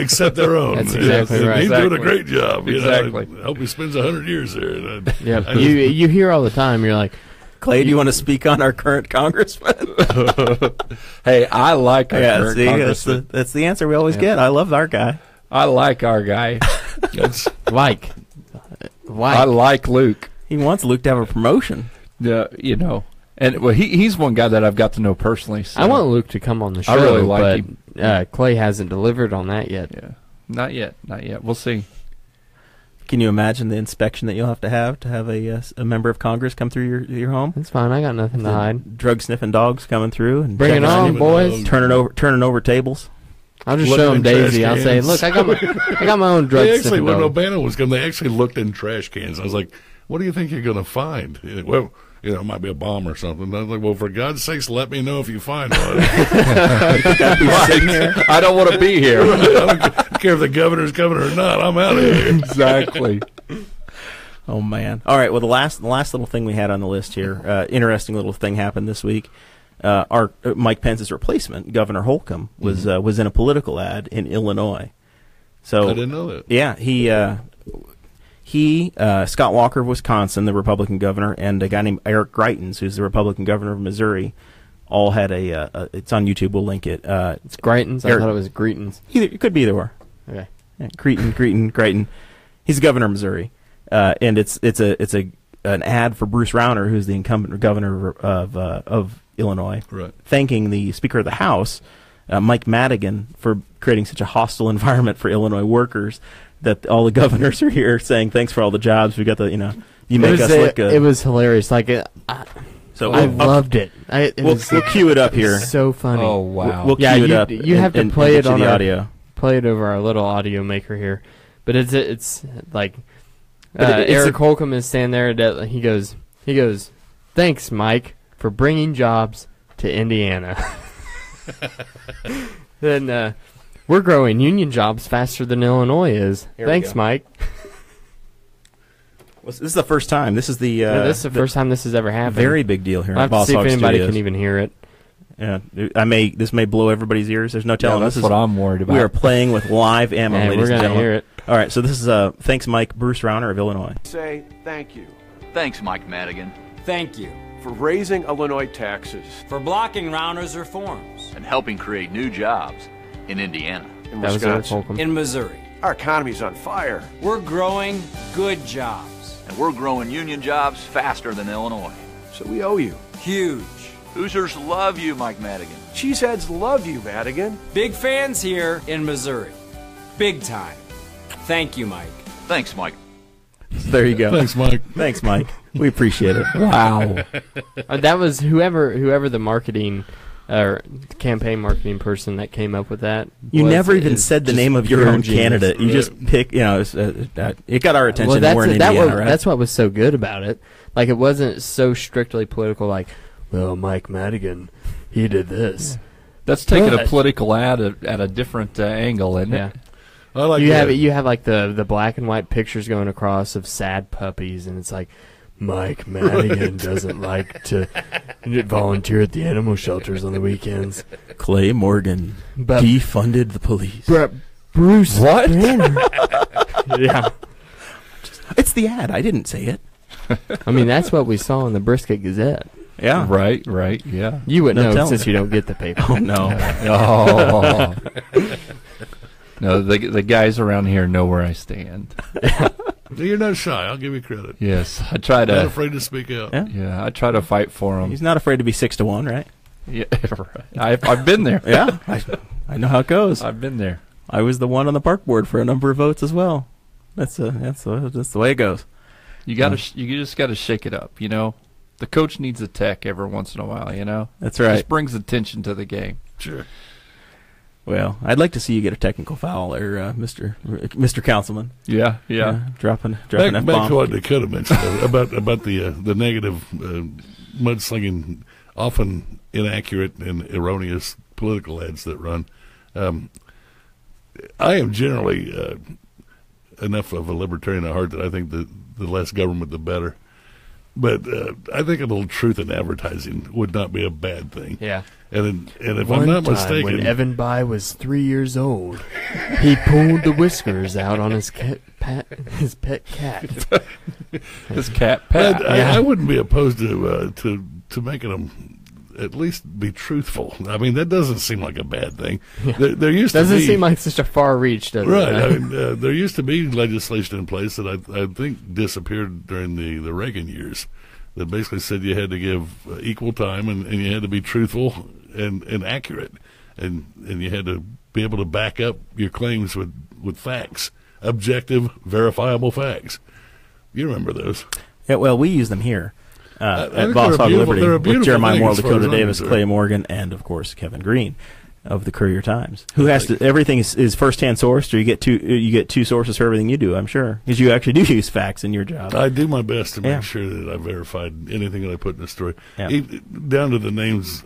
Except their own. That's exactly And right. He's Exactly. doing a great job. You know. Exactly. I hope he spends 100 years there. Yeah, you hear all the time. You're like, Clay, do you want to speak on our current congressman? Hey, I like our Yeah, current see, congressman. that's the answer we always get. I love our guy. I like our guy. like. I like Luke. He wants Luke to have a promotion. You know. And well, he's one guy that I've got to know personally. So. I want Luke to come on the show. I really like but, him. Clay hasn't delivered on that yet. Yeah. Not yet. We'll see. Can you imagine the inspection that you'll have a member of Congress come through your home? It's fine. I got nothing to hide. Drug sniffing dogs coming through and Bring it checking on, even boys. though- turning over tables. I'll just Looking show him in trash Daisy. I'll say, cans. look, I got my own drug They actually, sniffing when dog. O'Bannon was coming, they actually looked in trash cans. I was like, what do you think you're going to find? Well, it might be a bomb or something. I was like, well, for God's sakes, let me know if you find one. I I don't want to be here. I don't care if the governor's coming or not. I'm out of here. Exactly. Oh man! All right. Well, the last little thing we had on the list here, interesting little thing happened this week. Our Mike Pence's replacement, Governor Holcomb, was in a political ad in Illinois. So I didn't know that. Yeah, he Scott Walker of Wisconsin, the Republican governor, and a guy named Eric Greitens, who's the Republican governor of Missouri, all had it's on YouTube. We'll link it. It's Greitens. I Eric- thought it was Greetens. It could be either or. Okay. Yeah, Greiten. He's the governor of Missouri, and it's an ad for Bruce Rauner, who's the incumbent governor of Illinois, Right. thanking the Speaker of the House, Mike Madigan, for creating such a hostile environment for Illinois workers that all the governors are here saying thanks for all the jobs. We got you make us look good. It was hilarious. Like So I loved it. We'll cue it up here. So funny. Oh wow. We'll Yeah, cue it up. you have to and play get it you on the our- audio. Play it over our little audio maker here, but it's like But it's Eric Holcomb is standing there. He goes, thanks, Mike, for bringing jobs to Indiana. Then we're growing union jobs faster than Illinois is. Here we Thanks, go. Mike. This is the first time. This is the This is the first time this has ever happened. very big deal here. I'll at have to Boss see if Hog anybody Studios. can even hear it. Yeah, this may blow everybody's ears. There's no Yeah, telling. that's This is what I'm worried about. We are playing with live ammo, Yeah, ladies we're and gonna gentlemen. hear it. All right, so this is thanks, Mike Bruce Rauner of Illinois. Say thank you Thanks, Mike Madigan, Thank you for raising Illinois taxes for blocking Rauner's reforms and helping create new jobs in Indiana. in That was Eric Wisconsin. Holcomb. in Missouri. Our economy's on fire. We're growing good jobs. And we're growing union jobs faster than Illinois. So we owe you. Huge. Hoosiers love you, Mike Madigan. Cheeseheads love you, Madigan. Big fans here in Missouri. Big time. Thank you, Mike. Thanks, Mike. There you go. Thanks, Mike. Thanks, Mike. We appreciate it. Wow. That was whoever the marketing or campaign marketing person that came up with that. You never even is said the just name of your pure own genius. candidate. You just pick, it got our attention. Well, We're in Indiana, right? that's what was so good about it. Like, it wasn't so strictly political, like, well, Mike Madigan, he did this. That's taking a But- political ad at a different angle, isn't Yeah. it? I like You that. have like the black and white pictures going across of sad puppies, and it's like, Mike Madigan doesn't like to volunteer at the animal shelters on the weekends. Clay Morgan But defunded the police. Bruce What? Banner. Yeah. It's the ad. I didn't say it. I mean, that's what we saw in the Brisket Gazette. Yeah. Right, yeah. You wouldn't Don't know tell since me. you don't get the paper. Oh, no. Oh. No, the guys around here know where I stand. You're not shy. I'll give you credit. Yes, I try Not to. afraid to speak out. Yeah. Yeah, I try to fight for them. He's not afraid to be 6-1, right? Yeah, right. I've been there. Yeah. I know how it goes. I've been there. I was the one on the park board for a number of votes as well. That's the way it goes. You just got to shake it up. You know, the coach needs a tech every once in a while. You know, That's right. Just brings attention to the game. Sure. Well, I'd like to see you get a technical foul there, Mr. Councilman. Yeah. Dropping Back to F-bomb. what Dakota mentioned about the negative mudslinging, often inaccurate and erroneous political ads that run. I am generally enough of a libertarian at heart that I think the less government, the better. But I think a little truth in advertising would not be a bad thing. Yeah. And if One I'm not time mistaken, when Evan By was 3 years old, he pulled the whiskers out on his his pet cat. This cat Pat. I wouldn't be opposed to making them at least be truthful. I mean, that doesn't seem like a bad thing. There used Doesn't to be, seem like such a far reach, does right. it? I mean, there used to be legislation in place that I think disappeared during the Reagan years that basically said you had to give equal time and you had to be truthful and accurate, and you had to be able to back up your claims with facts, objective, verifiable facts. You remember those? Yeah, well, we use them here I at think Boss they're a Hog of beautiful- Liberty they're a with beautiful Jeremiah thing Morrell, as far Dakota as I'm Davis, concerned. Clay Morgan, and of course Kevin Green of the Courier-Times, who has to. Everything is first-hand sourced, or you get two sources for everything you do. I'm sure, because you actually do use facts in your job. I do my best to make Yeah. sure that I verified anything that I put in the story, Yeah. down to the names.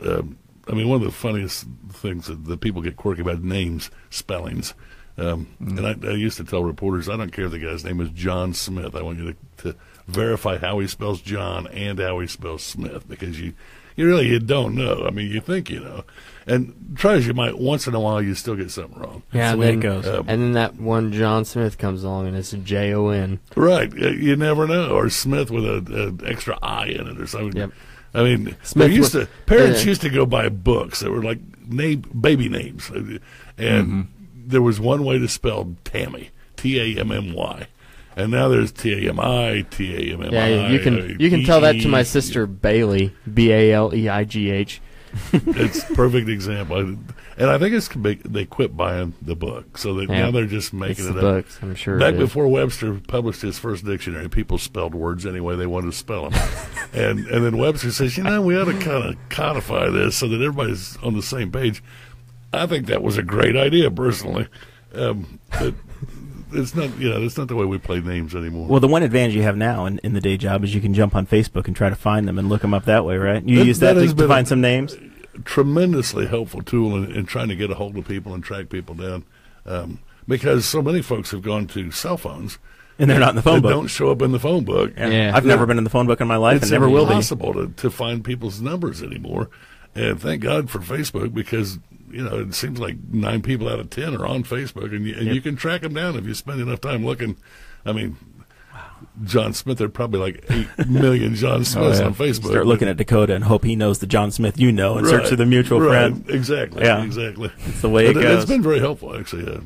I mean, one of the funniest things that people get quirky about names, spellings. And I used to tell reporters, I don't care if the guy's name is John Smith. I want you to verify how he spells John and how he spells Smith, because you really don't know. I mean, you think you know. And try as you might, once in a while you still get something wrong. Yeah, the way and it goes. and then that one John Smith comes along, and it's a Jon. Right. You never know. Or Smith with an extra I in it or something. Yep. I mean, Smith parents used to go buy books that were like baby names. And there was one way to spell Tammy, Tammy. And now there's Tami, Tammi. Yeah, you can tell that to my sister Bailey, Baleigh. It's a perfect example. And I think they quit buying the book. So that now they're just It's making the it up. books, I'm sure. Back it is. before Webster published his first dictionary, people spelled words any way they wanted to spell them. and then Webster says, we ought to kind of codify this so that everybody's on the same page. I think that was a great idea, personally. But it's not, it's not the way we play names anymore. Well, the one advantage you have now in the day job is you can jump on Facebook and try to find them and look them up that way, right? You use that has to been find some names? Tremendously helpful tool in trying to get a hold of people and track people down, because so many folks have gone to cell phones And they're not in the phone that book. don't show up in the phone book. Yeah. I've never been in the phone book in my life It's and never will be. impossible to find people's numbers anymore. And thank God for Facebook, because it seems like 9 people out of 10 are on Facebook, and you can track them down if you spend enough time looking. I mean, John Smith, there are probably like 8 million John Smiths on Facebook. Start looking at Dakota and hope he knows the John Smith and search for the mutual friend. Exactly. Yeah. Exactly. It's the way it But goes. It's been very helpful, actually.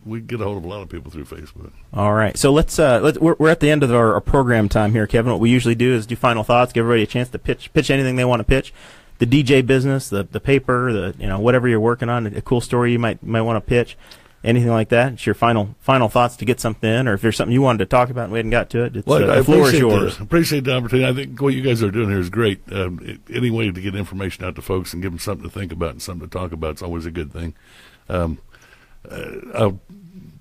We get a hold of a lot of people through Facebook. All right, so we're at the end of our program time here, Kevin. What we usually do is do final thoughts, give everybody a chance to pitch anything they want to pitch. The DJ business, the paper, whatever you're working on, a cool story you might want to pitch. anything like that? It's your final thoughts to get something in, or if there's something you wanted to talk about and we hadn't got to it, it's, I the floor is yours. Appreciate the opportunity. I think what you guys are doing here is great. Any way to get information out to folks and give them something to think about and something to talk about is always a good thing. I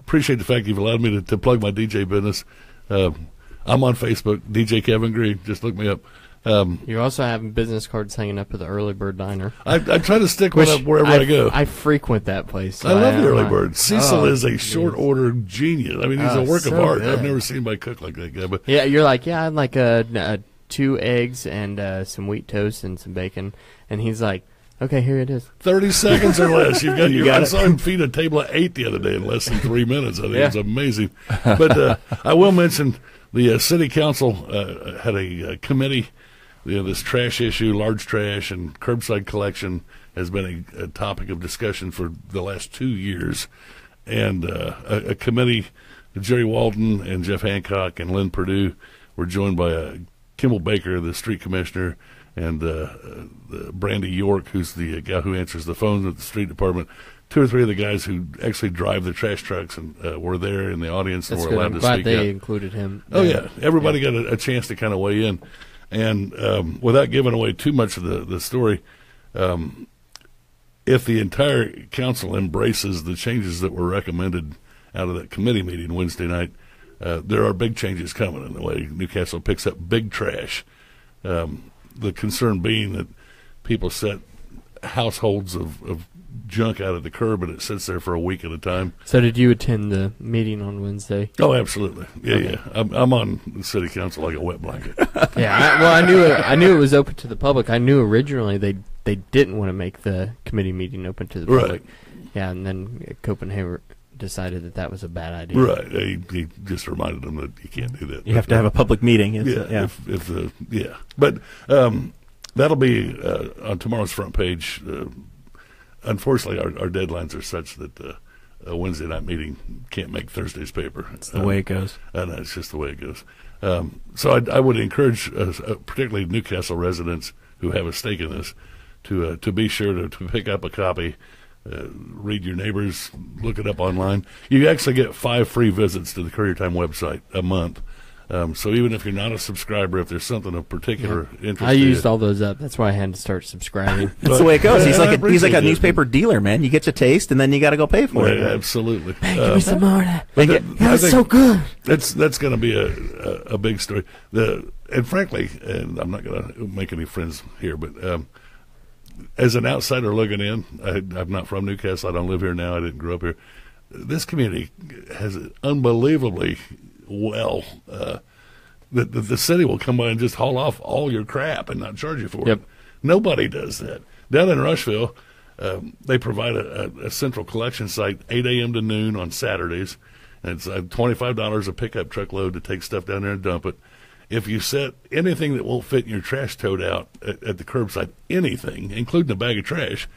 appreciate the fact you've allowed me to plug my DJ business. I'm on Facebook, DJ Kevin Green. Just look me up. You also have business cards hanging up at the Early Bird Diner. I try to stick one up wherever I go. I frequent that place. So I love the Early Bird. Cecil is a short geez. order genius. I mean, he's a work of art. Good. I've never seen anybody cook like that guy. But yeah, you're like, I'd like 2 eggs and some wheat toast and some bacon. And he's like, okay, here it is. 30 seconds or less. You've got got I it. saw him feed a table of 8 the other day in less than 3 minutes. I think it's amazing. But I will mention the city council had a committee. This trash issue, large trash, and curbside collection has been a topic of discussion for the last 2 years. And a committee, Jerry Walton and Jeff Hancock and Lynn Perdew, were joined by Kimball Baker, the street commissioner, and Brandy York, who's the guy who answers the phones at the street department. 2 or 3 of the guys who actually drive the trash trucks and were there in the audience and That's were good. allowed I'm to glad speak they out. included him. Oh, yeah. Everybody got a chance to kind of weigh in. And without giving away too much of the story, if the entire council embraces the changes that were recommended out of that committee meeting Wednesday night, there are big changes coming in the way Newcastle picks up big trash. The concern being that people set households of junk out at the curb and it sits there for a week at a time. So did you attend the meeting on Wednesday? Oh, absolutely. Yeah. I'm on the city council like a wet blanket. Yeah, I knew it was open to the public. I knew originally they didn't want to make the committee meeting open to the public. Right. Yeah, and then Copenhagen decided that was that was a bad idea. Right. He just reminded them that you can't do that. You have to have a public meeting. But that'll be on tomorrow's front page. Unfortunately, our deadlines are such that a Wednesday night meeting can't make Thursday's paper. That's the way it goes. And it's just the way it goes. So I would encourage, particularly Newcastle residents who have a stake in this, to be sure to pick up a copy, read your neighbors, look it up online. You actually get 5 free visits to the Courier-Times website a month. So even if you're not a subscriber, if there's something of particular interest, I used all those up. That's why I had to start subscribing. That's the way it goes. He's like a it. newspaper dealer, man. You get your taste, and then you got to go pay for it. Absolutely. Give me some more of that. I That's think so good. That's going to be a big story. And frankly, and I'm not going to make any friends here, but as an outsider looking in, I'm not from Newcastle. I don't live here now. I didn't grow up here. This community has it unbelievably well. The city will come by and just haul off all your crap and not charge you for it. Nobody does that. Down in Rushville, they provide a central collection site 8 a.m. to noon on Saturdays. And it's $25 a pickup truck load to take stuff down there and dump it. If you set anything that won't fit in your trash tote out at the curbside, anything, including a bag of trash,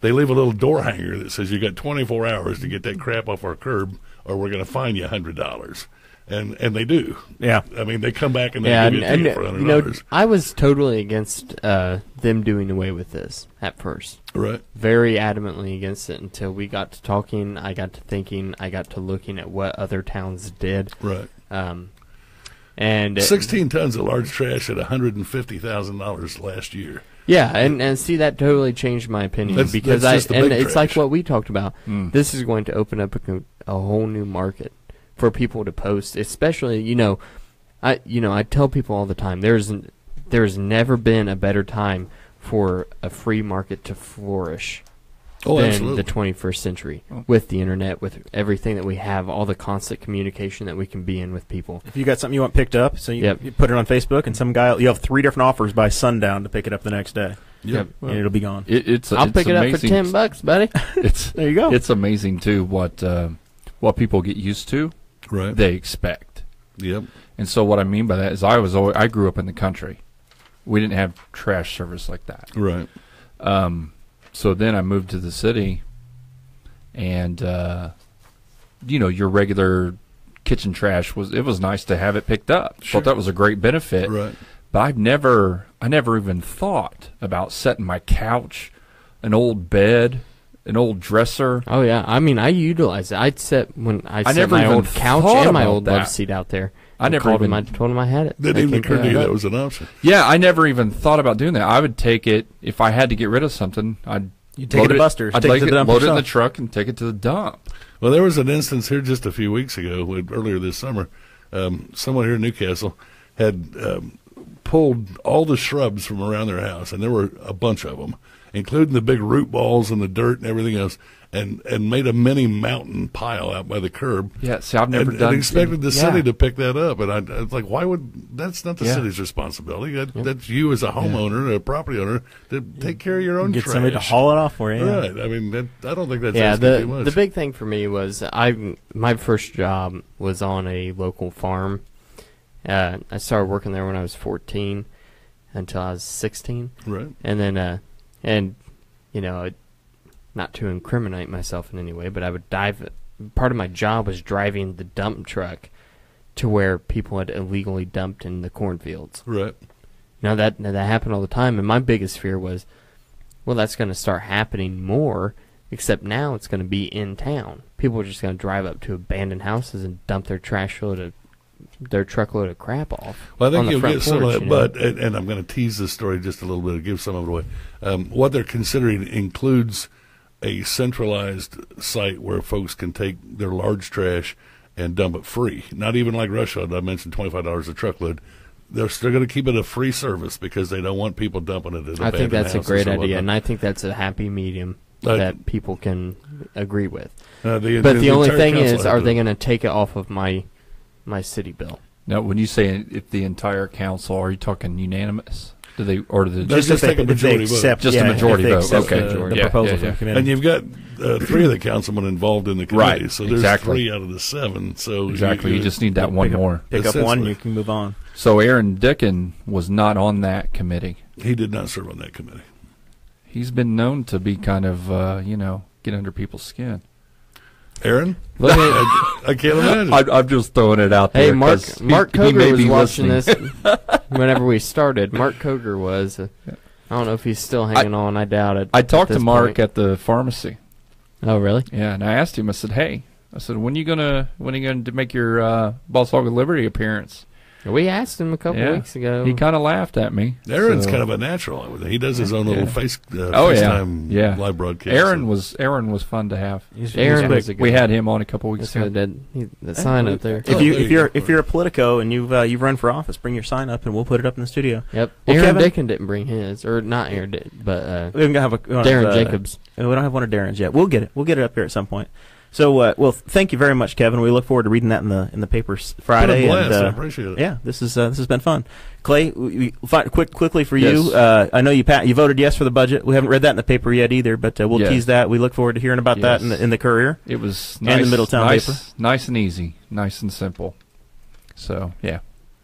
they leave a little door hanger that says you got 24 hours to get that crap off our curb or we're going to fine you $100. And they do. Yeah. I mean, they come back and they give it to you for $100. I was totally against them doing away with this at first. Right. Very adamantly against it until we got to talking. I got to thinking. I got to looking at what other towns did. Right. And 16 tons of large trash at $150,000 last year. Yeah, and see, that totally changed my opinion because that's it's trash. like what we talked about. This is going to open up a whole new market for people to post, especially I tell people all the time there's never been a better time for a free market to flourish than absolutely. the 21st century with the internet, with everything that we have, all the constant communication that we can be in with people. If you got something you want picked up, so you put it on Facebook, and some guy, you have 3 different offers by sundown to pick it up the next day. Yep. And it'll be gone. I'll pick it up for $10, buddy. There you go. It's amazing too what people get used to. Right. They expect. Yep. And so what I mean by that is I grew up in the country. We didn't have trash service like that. Right. So then I moved to the city, and your regular kitchen trash was nice to have it picked up. Sure. Thought that was a great benefit. Right. But I never even thought about setting my couch, an old bed, an old dresser. Oh yeah, I mean I utilize it. I'd set never my even old couch thought and my about old love that. seat out there. I never told even- I told him I had it. Didn't They even came occur to pick you it that up. was an option. Yeah, I never even thought about doing that. I would take it if I had to get rid of something. I'd You take it to Buster's. I'd Take it like to the dump load it in the yourself. truck and take it to the dump. Well, there was an instance here just a few weeks ago, earlier this summer. Someone here in Newcastle had pulled all the shrubs from around their house, and there were a bunch of them, including the big root balls and the dirt and everything else, and made a mini mountain pile out by the curb. Yeah, see, I've never and done. expected the yeah. city to pick that up, and I was like, why would that's not the Yeah. city's responsibility? That's you as a homeowner, a property owner, to take care of your own Get trash. somebody to haul it off for you. Yeah. Right. I mean, I don't think that's Yeah, asking too much. the big thing for me was my first job was on a local farm. I started working there when I was 14 until I was 16. Right. And then, not to incriminate myself in any way, but I would part of my job was driving the dump truck to where people had illegally dumped in the cornfields. Right. That happened all the time, and my biggest fear was, well, that's going to start happening more, except now it's going to be in town. People are just going to drive up to abandoned houses and dump their their truckload of crap off. Well, I think on the you'll front get some porch, of that, but and I'm going to tease this story just a little bit to give some of it away. What they're considering includes a centralized site where folks can take their large trash and dump it free. Not even like rush hour. I mentioned $25 a truckload. They're still going to keep it a free service because they don't want people dumping it at I think abandoned that's a houses great and idea, whatnot. and I think that's a happy medium I- that people can agree with. But But the only thing is, are they going to take it off of my city bill? Now, when you say if the entire council, are you talking unanimous? Do they or do Just if take a if they majority vote. accept, Just a yeah, majority if they vote. accept Okay. the Yeah, proposal yeah, from yeah. the committee. And you've got 3 of the councilmen involved in the committee, Right, so there's exactly. 3 out of the 7. So exactly? You just need that one more. Pick up one, Essentially. you can move on. So Aaron Dickin was not on that committee. He did not serve on that committee. He's been known to be kind of, get under people's skin. Aaron? Look at, I can't imagine. I'm just throwing it out hey, there. Mark 'cause Mark he may Koger was be watching listening. this whenever we started. Mark Koger was. I don't know if he's still hanging on. I doubt it. I at talked to this Mark point. at the pharmacy. Oh, really? Yeah, and I asked him. I said, "Hey, when are you gonna make your Boss Hog of Liberty appearance?" We asked him a couple Yeah. weeks ago. He kind of laughed at me. Aaron's So- kind of a natural. He does his own little Yeah. FaceTime yeah. live broadcast. Aaron was fun to have. Aaron was a good We had him on a couple weeks That's ago. the sign up there. Oh, If you're a Politico and you've run for office, bring your sign up and we'll put it up in the studio. Yep. Well, Aaron Kevin- Dickin didn't bring his, or not Aaron did, but We don't have we don't Darren have, Jacobs. We don't have one of Darren's yet. We'll get it. We'll get it up here at some point. So, well, thank you very much, Kevin. We look forward to reading that in the papers Friday. What a blast. And, I appreciate it. Yeah, this has been fun. Clay, quickly for Yes. you. I know you voted yes for the budget. We haven't read that in the paper yet either, but we'll Yes. tease that. We look forward to hearing about that Yes. in the Courier. It was And nice, the Middletown nice, paper. nice and easy, nice and simple. So yeah.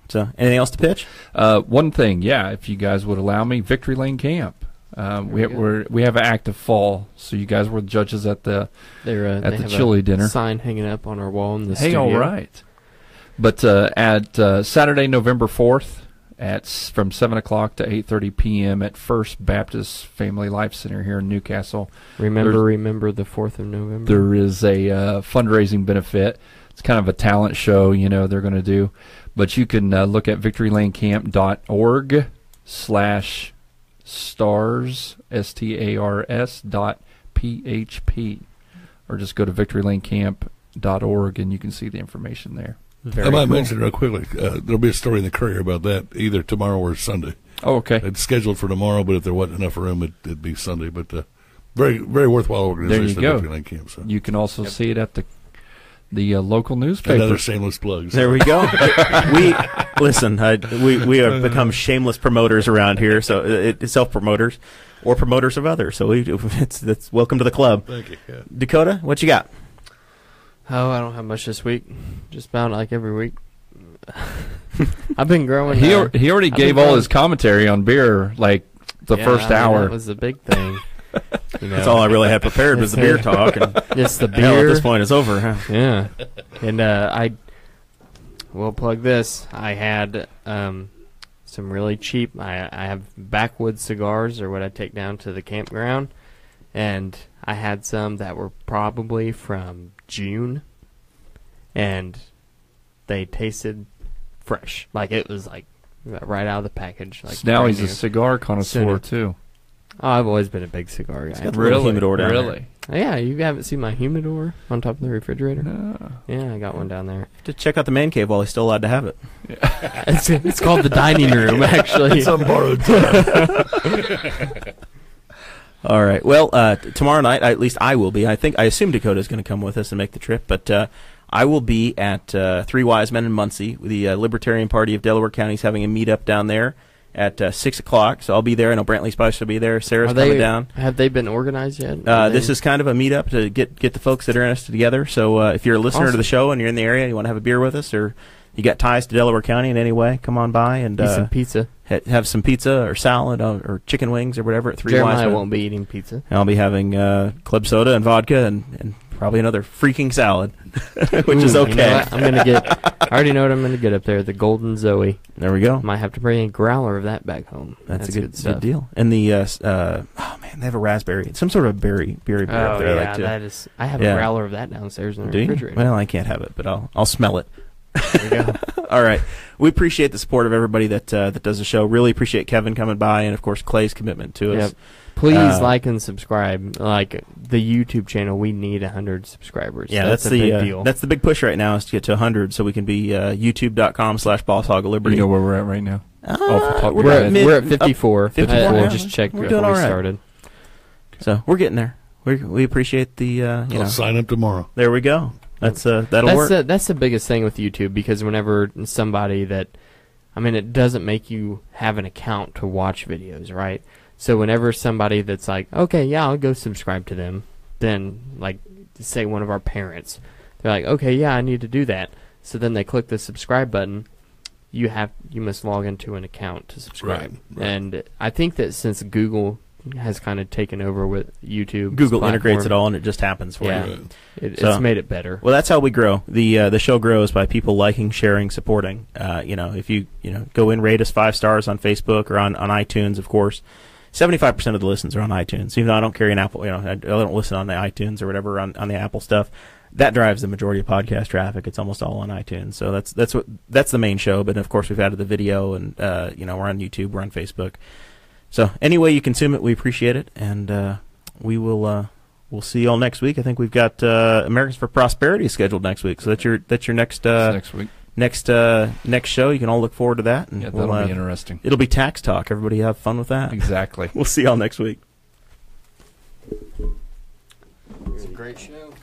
So, anything else to pitch? One thing, if you guys would allow me, Victory Lane Camp. We have an active fall, so you guys were the judges at the They're at they the have chili a dinner. sign hanging up on our wall in the Hey, studio. all right. But at Saturday, November 4th, from 7 o'clock to 8:30 p.m. at First Baptist Family Life Center here in Newcastle. Remember the 4th of November. There is a fundraising benefit. It's kind of a talent show, they're going to do. But you can look at victorylanecamp.org/stars, STARS.php, or just go to victorylanecamp.org and you can see the information there. Very I might cool. mention real quickly, there'll be a story in the Courier about that either tomorrow or Sunday. Oh, okay. It's scheduled for tomorrow, but if there wasn't enough room, it'd be Sunday. But very, very worthwhile organization. go. At Victory Lane Camp. So. You can also see it at the local newspaper. Another shameless plug. So. There we go. We have become shameless promoters around here, so it's self-promoters or promoters of others. So it's welcome to the club. Thank you. Yeah. Dakota, what you got? Oh, I don't have much this week. Just about like every week. I've been growing. He already I've gave been all growing- his commentary on beer, like the first hour. That was the big thing. That's all I really had prepared was the beer talk. And It's the hell, beer. at this point, it's over. Huh? Yeah, and I will plug this. I had some really cheap. I have backwoods cigars, or what I take down to the campground, and I had some that were probably from June, and they tasted fresh. Like, it was like right out of the package. Like, So now brand he's a new. cigar connoisseur, Soon. too. Oh, I've always been a big cigar guy. got the little humidor down there. Really? Yeah, you haven't seen my humidor on top of the refrigerator? No. Yeah, I got one down there. To check out the man cave while he's still allowed to have it. It's called the dining room, actually. Some borrowed time. All right. Well, tomorrow night, at least I will be. I assume Dakota's going to come with us and make the trip, but I will be at Three Wise Men in Muncie. The Libertarian Party of Delaware County is having a meetup down there at 6 o'clock, so I'll be there. I know Brantley Spice will be there. Sarah's coming down. Have they been organized yet? This is kind of a meetup to get the folks that are interested together. So if you're a listener to the show and you're in the area, you want to have a beer with us, or you got ties to Delaware County in any way, come on by and eat some pizza. Have some pizza or salad or chicken wings or whatever at Three Wise Jeremiah Men. won't be eating pizza. And I'll be having club soda and vodka and probably another freaking salad, which is Ooh, okay. You know what? I'm gonna get. I already know what I'm gonna get up there. The Golden Zoe. There we go. Might have to bring a growler of that back home. That's a good stuff. deal. And the oh man, they have a raspberry, some sort of berry beer Oh up there. yeah, like that is. I have Yeah. a growler of that downstairs in the Do you? refrigerator. Well, I can't have it, but I'll smell it. There you go. All right. We appreciate the support of everybody that does the show. Really appreciate Kevin coming by, and of course Clay's commitment to us. Yep. Please like and subscribe. Like the YouTube channel, we need 100 subscribers. Yeah, that's that's a the big deal. that's the big push right now is to get to 100, so we can be youtube.com/Boss Hog of Liberty. You know where we're at right now? Off the top of your we're head. at 54. 54, I yeah. just checked We're before doing we all right. started. So we're getting there. We appreciate the you I'll know. sign up tomorrow. There we go. That'll work. That's the biggest thing with YouTube, because whenever somebody that, I mean, it doesn't make you have an account to watch videos, right? So whenever somebody that's like, okay, yeah, I'll go subscribe to them, then like say one of our parents, they're like, okay, yeah, I need to do that. So then they click the subscribe button. You must log into an account to subscribe. Right. And I think that since Google has kind of taken over with YouTube, Google integrates it all, and it just happens for Yeah. you. It's So- made it better. Well, that's how we grow. The show grows by people liking, sharing, supporting. If you go in, rate us 5 stars on Facebook or on iTunes, of course. 75% of the listens are on iTunes. Even though I don't carry an Apple, I don't listen on the iTunes or whatever on the Apple stuff. That drives the majority of podcast traffic. It's almost all on iTunes. So that's the main show. But of course, we've added the video, and we're on YouTube, we're on Facebook. So any way you consume it, we appreciate it, and we'll see you all next week. I think we've got Americans for Prosperity scheduled next week. So that's your next Next week. next show. You can all look forward to that. And Yeah, that'll be interesting. It'll be tax talk. Everybody have fun with that. Exactly. We'll see y'all next week. It's a great show.